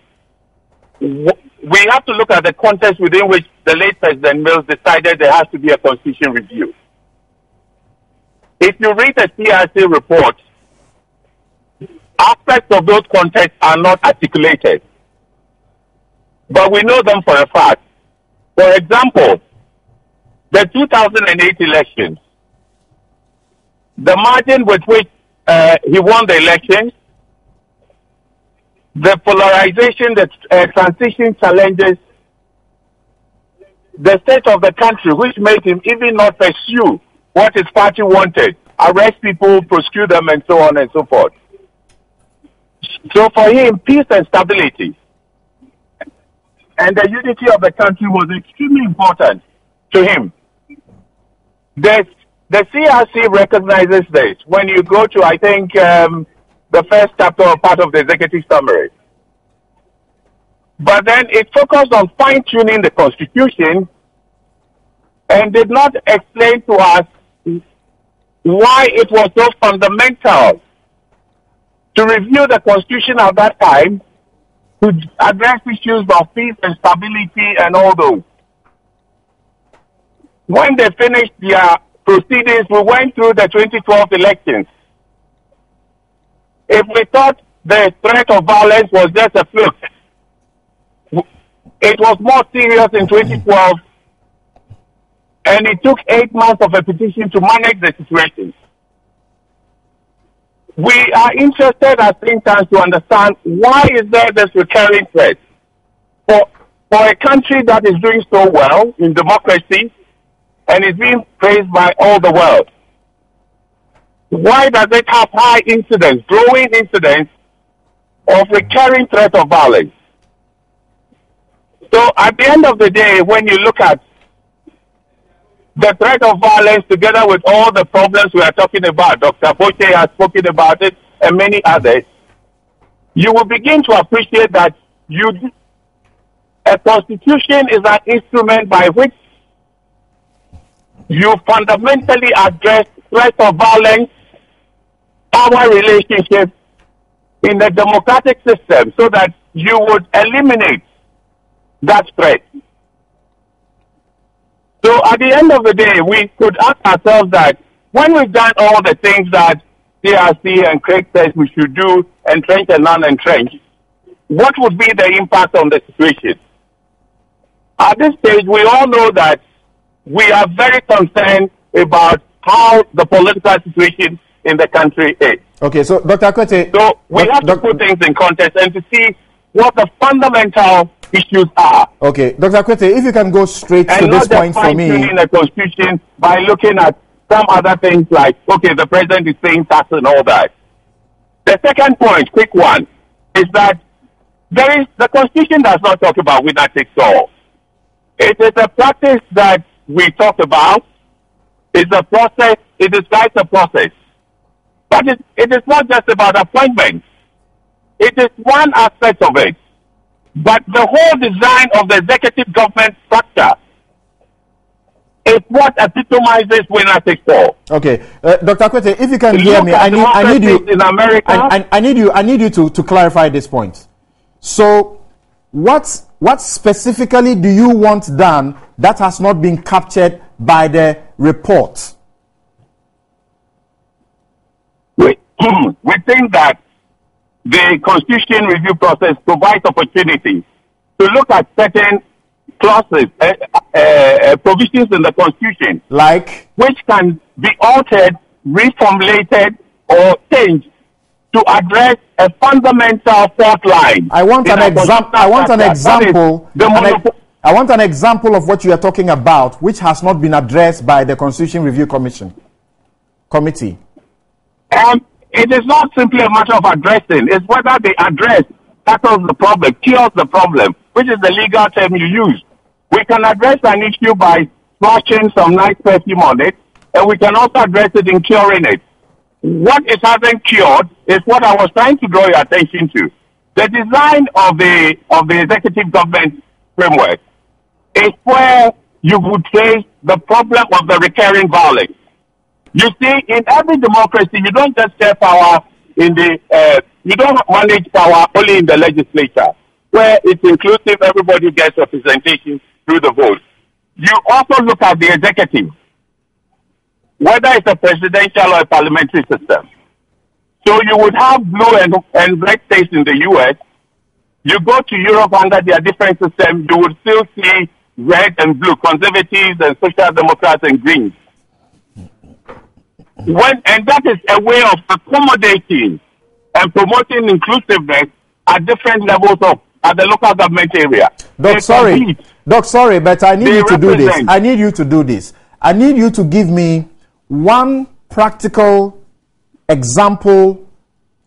we have to look at the context within which the late President Mills decided there has to be a constitution review. If you read the CRC report, aspects of those contexts are not articulated, but we know them for a fact. For example, the 2008 elections, the margin with which he won the elections, the polarization, the transition challenges, the state of the country, which made him even not pursue what his party wanted, arrest people, prosecute them, and so on and so forth. So for him, peace and stability and the unity of the country was extremely important to him. The CRC recognizes this. When you go to, I think, the first chapter or part of the executive summary. But then it focused on fine-tuning the Constitution and did not explain to us why it was so fundamental to review the Constitution at that time to address issues of peace and stability and all those. When they finished their proceedings, we went through the 2012 elections. If we thought the threat of violence was just a fluke, it was more serious in 2012, and it took 8 months of a petition to manage the situation. We are interested as think tanks to understand why is there this recurring threat for a country that is doing so well in democracy and is being praised by all the world. Why does it have high incidence, growing incidence of recurring threat of violence? So at the end of the day, when you look at the threat of violence together with all the problems we are talking about, Dr. Boche has spoken about it and many others, you will begin to appreciate that a constitution is an instrument by which you fundamentally address threats of violence, power relationships in the democratic system so that you would eliminate that threat. So at the end of the day, we could ask ourselves that when we've done all the things that CRC and Craig says we should do, entrench and non-entrench, what would be the impact on the situation? At this stage, we all know that we are very concerned about how the political situation in the country is. Okay, so Dr. Akwete... So we have to put things in context and to see what the fundamental issues are. Okay, Dr. Akwete, if you can go straight to this point for me... And not just fine-tuning the constitution by looking at some other things like, okay, the president is paying tax and all that. The second point, quick one, is that the constitution does not talk about winner takes all. It is a practice that we talk about. It's a process. It describes a process. But it is not just about appointments. It is one aspect of it. But the whole design of the executive government structure is what epitomizes winner takes all. Okay, Dr. Akwete, if you can hear me, I need you in America. I need you to clarify this point. So, what specifically do you want done that has not been captured by the report? We think that the constitution review process provides opportunity to look at certain clauses, provisions in the constitution, like which can be altered, reformulated, or changed to address a fundamental fault line. I want an example. I want an example. I want an example of what you are talking about, which has not been addressed by the Constitution Review Committee. It is not simply a matter of addressing. It's whether the address tackles the problem, cures the problem, which is the legal term you use. We can address an issue by splashing some nice perfume on it, and we can also address it in curing it. What it hasn't cured is what I was trying to draw your attention to. The design of the executive government framework is where you would face the problem of the recurring violence. You see, in every democracy, you don't just share power you don't manage power only in the legislature, where it's inclusive, everybody gets representation through the vote. You also look at the executive, whether it's a presidential or a parliamentary system. So you would have blue and red states in the U.S. You go to Europe under their different systems, you would still see red and blue, conservatives and social democrats and greens. And that is a way of accommodating and promoting inclusiveness at different levels at the local government area. Doc, sorry, but I need you to do this. I need you to do this. I need you to give me one practical example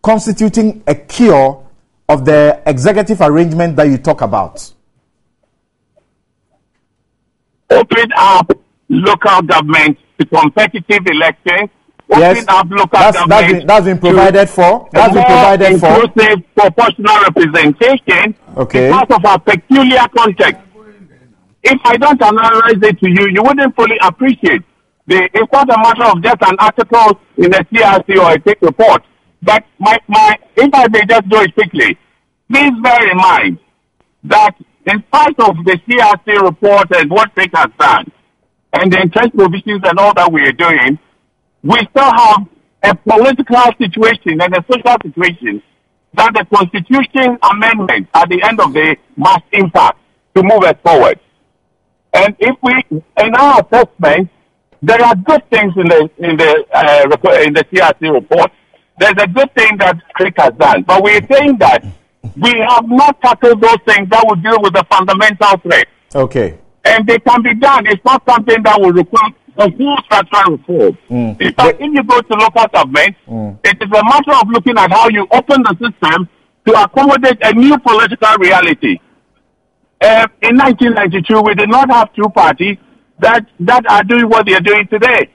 constituting a cure of the executive arrangement that you talk about. Open up local government to competitive elections. Yes, that's been provided for. That's been provided for. Inclusive proportional representation. Okay. Because of our peculiar context. If I don't analyze it to you, you wouldn't fully appreciate. It's not a matter of just an article in a CRC or a tech report. But if I may just do it quickly, please bear in mind that in spite of the CRC report and what tech has done, and the interest provisions and all that we are doing, we still have a political situation and a social situation that the Constitution amendment at the end of the day must impact to move us forward. And if in our assessment, there are good things in the CRC report. There's a good thing that Crick has done, but we're saying that we have not tackled those things that will deal with the fundamental threat. Okay. And they can be done. It's not something that will require a whole structural reform. In fact, if you go to local government, it is a matter of looking at how you open the system to accommodate a new political reality. In 1992, we did not have two parties. that are doing what they are doing today.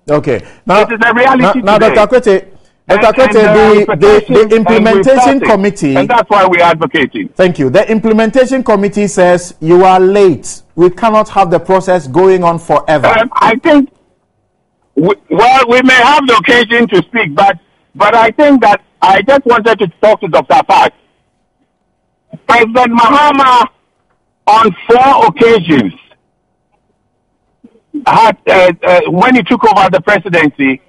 Okay. Now, it is a reality now today. Dr. Kwete, the implementation committee, and that's why we're advocating. Thank you. The implementation committee says you are late. We cannot have the process going on forever. I think, we may have the occasion to speak, but I think that I just wanted to talk to Dr. Park. President Mahama, on 4 occasions, had when he took over the presidency,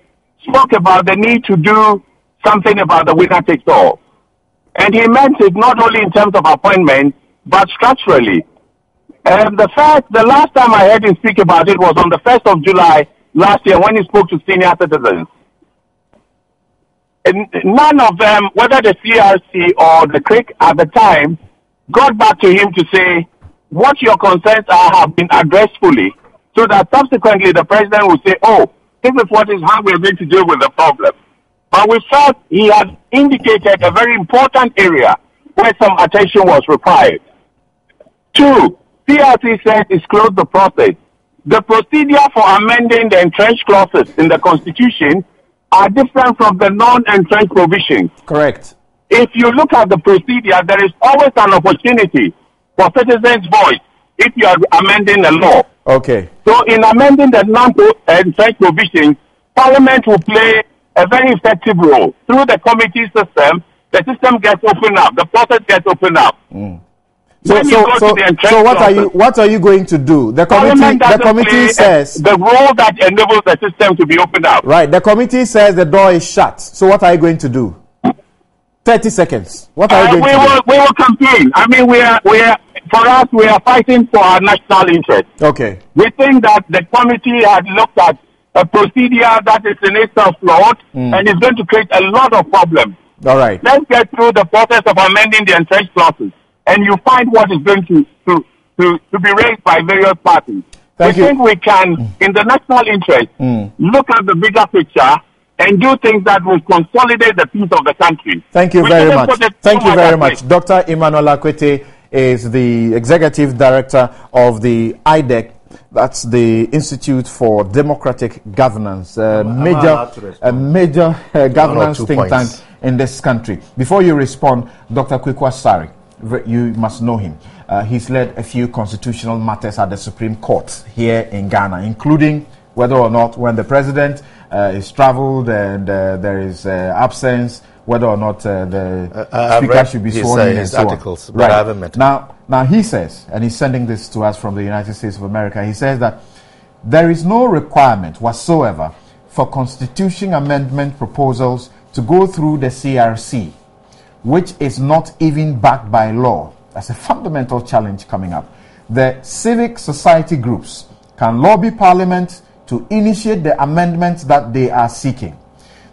spoke about the need to do something about the winner takes all. And he meant it not only in terms of appointment, but structurally. The last time I heard him speak about it was on the 1st of July last year when he spoke to senior citizens. And none of them, whether the CRC or the CRIC at the time, got back to him to say what your concerns are have been addressed fully, so that subsequently the president will say, oh, this is how we're going to deal with the problem. But we felt he had indicated a very important area where some attention was required. 2, CRC said it's closed the process. The procedure for amending the entrenched clauses in the Constitution are different from the non-entrenched provisions. Correct. If you look at the procedure, there is always an opportunity for citizens' voice if you are amending the law. Okay. So in amending the non-entrenched provisions, Parliament will play a very effective role. Through the committee system, the system gets opened up, the process gets opened up. So what are you going to do? The committee says the role that enables the system to be opened up. Right. The committee says the door is shut. So what are you going to do? 30 seconds. What are you going to do? We will campaign. I mean, we are fighting for our national interest. Okay. We think that the committee had looked at a procedure that is in itself flawed and is going to create a lot of problems. All right. Let's get through the process of amending the entrenched clauses, and you find what is going to be raised by various parties. We think we can, in the national interest, look at the bigger picture and do things that will consolidate the peace of the country. Thank you very much. Thank you very much. Dr. Emmanuel Akwete is the Executive Director of the IDEC. That's the Institute for Democratic Governance, a major governance think tank in this country. Before you respond, Dr. Kweku Asare, you must know him. He's led a few constitutional matters at the Supreme Court here in Ghana, including whether or not when the president is traveled and there is absence, whether or not the speaker should be sworn in and so articles, on. But I haven't met him. Now he says, and he's sending this to us from the United States of America, he says that there is no requirement whatsoever for constitution amendment proposals to go through the CRC, which is not even backed by law. That's a fundamental challenge coming up. The civic society groups can lobby Parliament to initiate the amendments that they are seeking.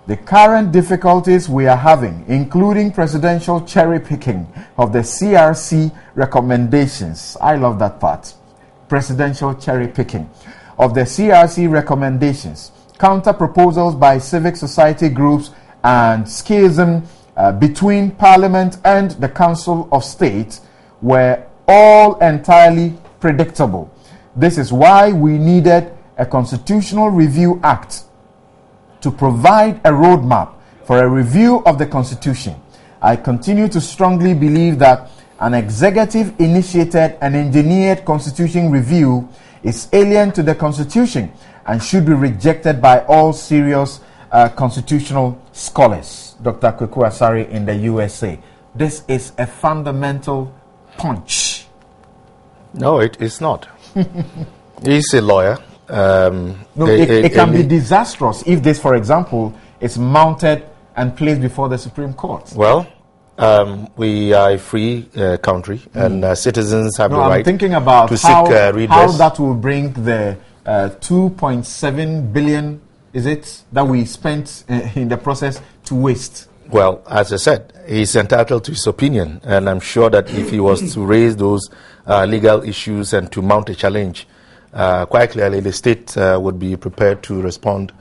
The current difficulties we are having, including presidential cherry picking of the CRC recommendations. I love that part. Presidential cherry picking of the CRC recommendations, counter proposals by civic society groups, and schism between Parliament and the Council of State were all entirely predictable. This is why we needed a Constitutional Review Act to provide a roadmap for a review of the Constitution. I continue to strongly believe that an executive-initiated and engineered Constitution review is alien to the Constitution and should be rejected by all serious constitutional scholars. Dr. Kweku Asare in the USA. This is a fundamental punch. No, it is not. He's a lawyer. It can be disastrous if this, for example, is mounted and placed before the Supreme Court. Well, we are a free country, and citizens have the right I'm thinking about to seek redress. How that will bring the 2.7 billion, is it, that we spent in the process to waste. Well, as I said, he's entitled to his opinion, and I'm sure that if he was to raise those legal issues and to mount a challenge, quite clearly the state would be prepared to respond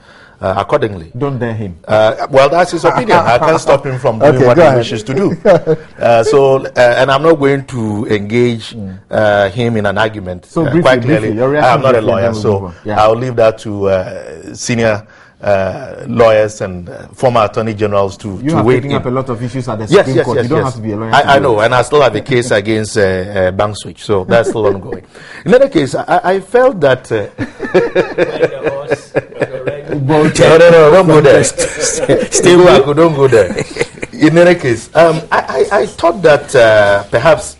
accordingly. Don't dare him. Well, that's his opinion. I can't stop him from doing what he wishes to do. And I'm not going to engage him in an argument. So quite clearly, I am not a lawyer, so I'll leave that to senior lawyers and former attorney generals to weigh in. You have up a lot of issues at the Supreme Court. You don't have to be a lawyer. I know, and I still have a case against bank switch, so that's still ongoing. In any case, I felt that. No, don't go there. Stay back, don't go there. In any case, I thought that perhaps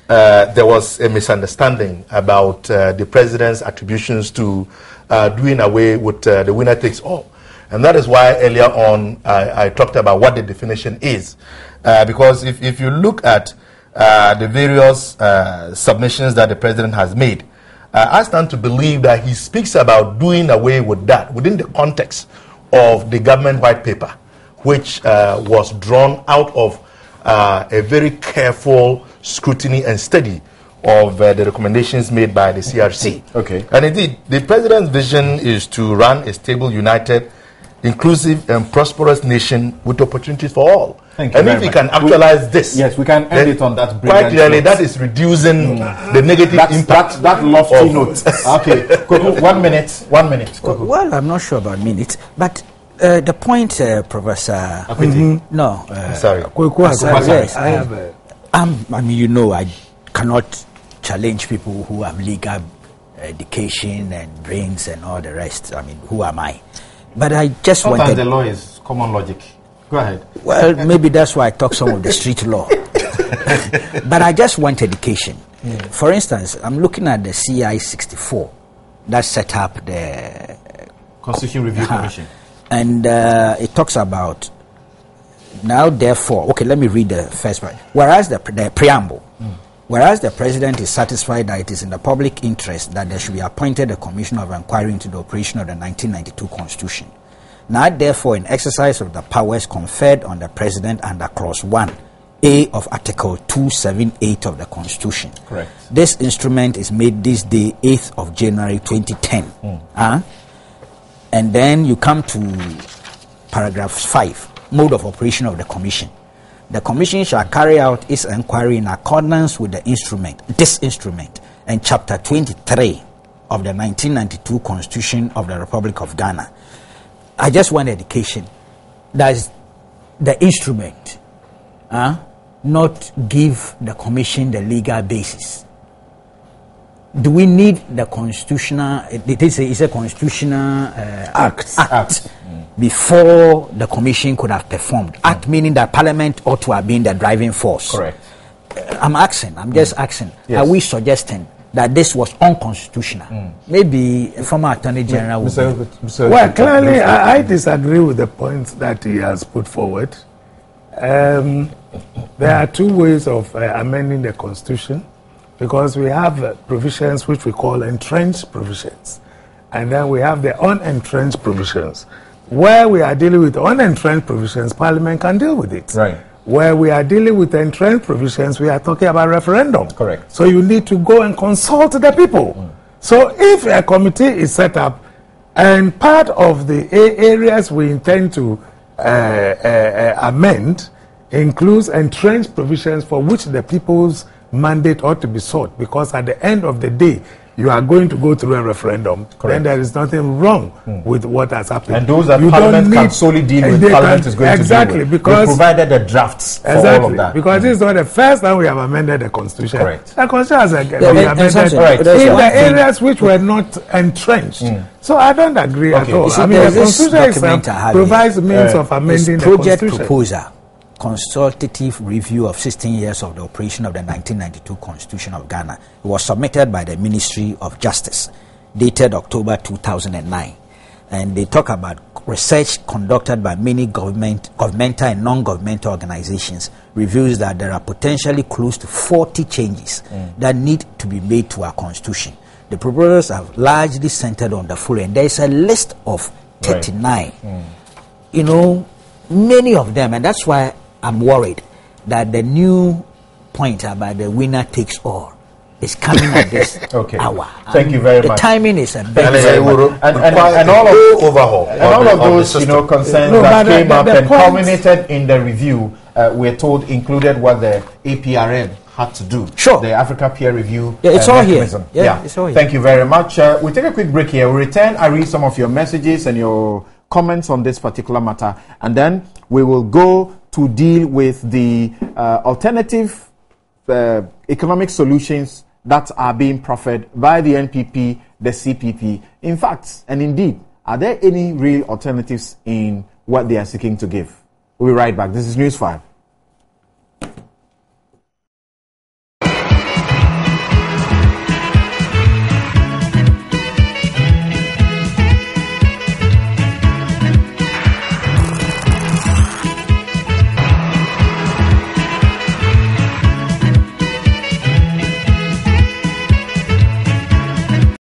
there was a misunderstanding about the president's attributions to doing away with the winner takes all. And that is why earlier on I talked about what the definition is. Because if you look at the various submissions that the president has made, I stand to believe that he speaks about doing away with that within the context of the government white paper, which was drawn out of a very careful scrutiny and study of the recommendations made by the CRC. Okay. And indeed, the president's vision is to run a stable, united, inclusive, and prosperous nation with opportunities for all. Thank you and if we can actualize this, yes, we can end it on that. Quite clearly, that is reducing the negative impact. That lofty note. Okay, Koku, 1 minute. 1 minute. Koku. Well, I'm not sure about minutes, but the point, Professor. No, sorry. Yes, I mean, you know, I cannot challenge people who have legal education and brains and all the rest. I mean, who am I? But I just Sometimes wanted... the law is common logic. Go ahead. Well, maybe that's why I talk some of the street law. But I just want education. For instance, I'm looking at the CI 64 that set up the Constitution Review Commission. And it talks about now, therefore, okay, let me read the first part. Whereas the preamble, whereas the president is satisfied that it is in the public interest that there should be appointed a commission of inquiry into the operation of the 1992 Constitution. Now, therefore, in exercise of the powers conferred on the president under Clause 1A of Article 278 of the Constitution. Correct. This instrument is made this day, 8th of January 2010. And then you come to paragraph 5, mode of operation of the commission. The commission shall carry out its inquiry in accordance with this instrument, and chapter 23 of the 1992 Constitution of the Republic of Ghana. I just want education. That's the instrument, not give the commission the legal basis. Do we need the constitutional? It's a constitutional act. Before the commission could have performed. Act meaning that Parliament ought to have been the driving force. Correct. I'm just asking. Yes. Are we suggesting that this was unconstitutional? Maybe a former Attorney General would Well, clearly, I disagree with the points that he has put forward. There are two ways of amending the Constitution, because we have provisions which we call entrenched provisions, and then we have the unentrenched provisions. Where we are dealing with unentrenched provisions, Parliament can deal with it. Right. Where we are dealing with entrenched provisions, we are talking about referendum. Correct. So you need to go and consult the people. So if a committee is set up, and part of the areas we intend to amend includes entrenched provisions for which the people's mandate ought to be sought, because at the end of the day, you are going to go through a referendum. Correct. Then there is nothing wrong with what has happened. And those that Parliament can solely deal with, Parliament is going to deal with. Because we provided the drafts for all of that. Because this is not the first time we have amended the Constitution. Correct. The Constitution has been amended in the areas which were not entrenched. So I don't agree at all. I mean, the Constitution provides means of amending the Constitution. Project proposal, consultative review of 16 years of the operation of the 1992 Constitution of Ghana. It was submitted by the Ministry of Justice, dated October 2009. And they talk about research conducted by many governmental and non-governmental organizations reveals that there are potentially close to 40 changes that need to be made to our Constitution. The proposals have largely centered on the following. There is a list of 39. You know, many of them, and that's why I'm worried that the new point about the winner takes all is coming at this hour. Thank you very much. The timing is a bit... And all of overhaul. And all of those concerns that came up and culminated in the review, we're told included what the APRM had to do. Sure. The Africa Peer Review it's all mechanism. Here. Yeah, it's all here. Thank you very much. We'll take a quick break here. We'll return. I read some of your messages and your comments on this particular matter, and then we will go to deal with the alternative economic solutions that are being proffered by the NPP, the CPP. In fact, and indeed, are there any real alternatives in what they are seeking to give? We'll be right back. This is Newsfile.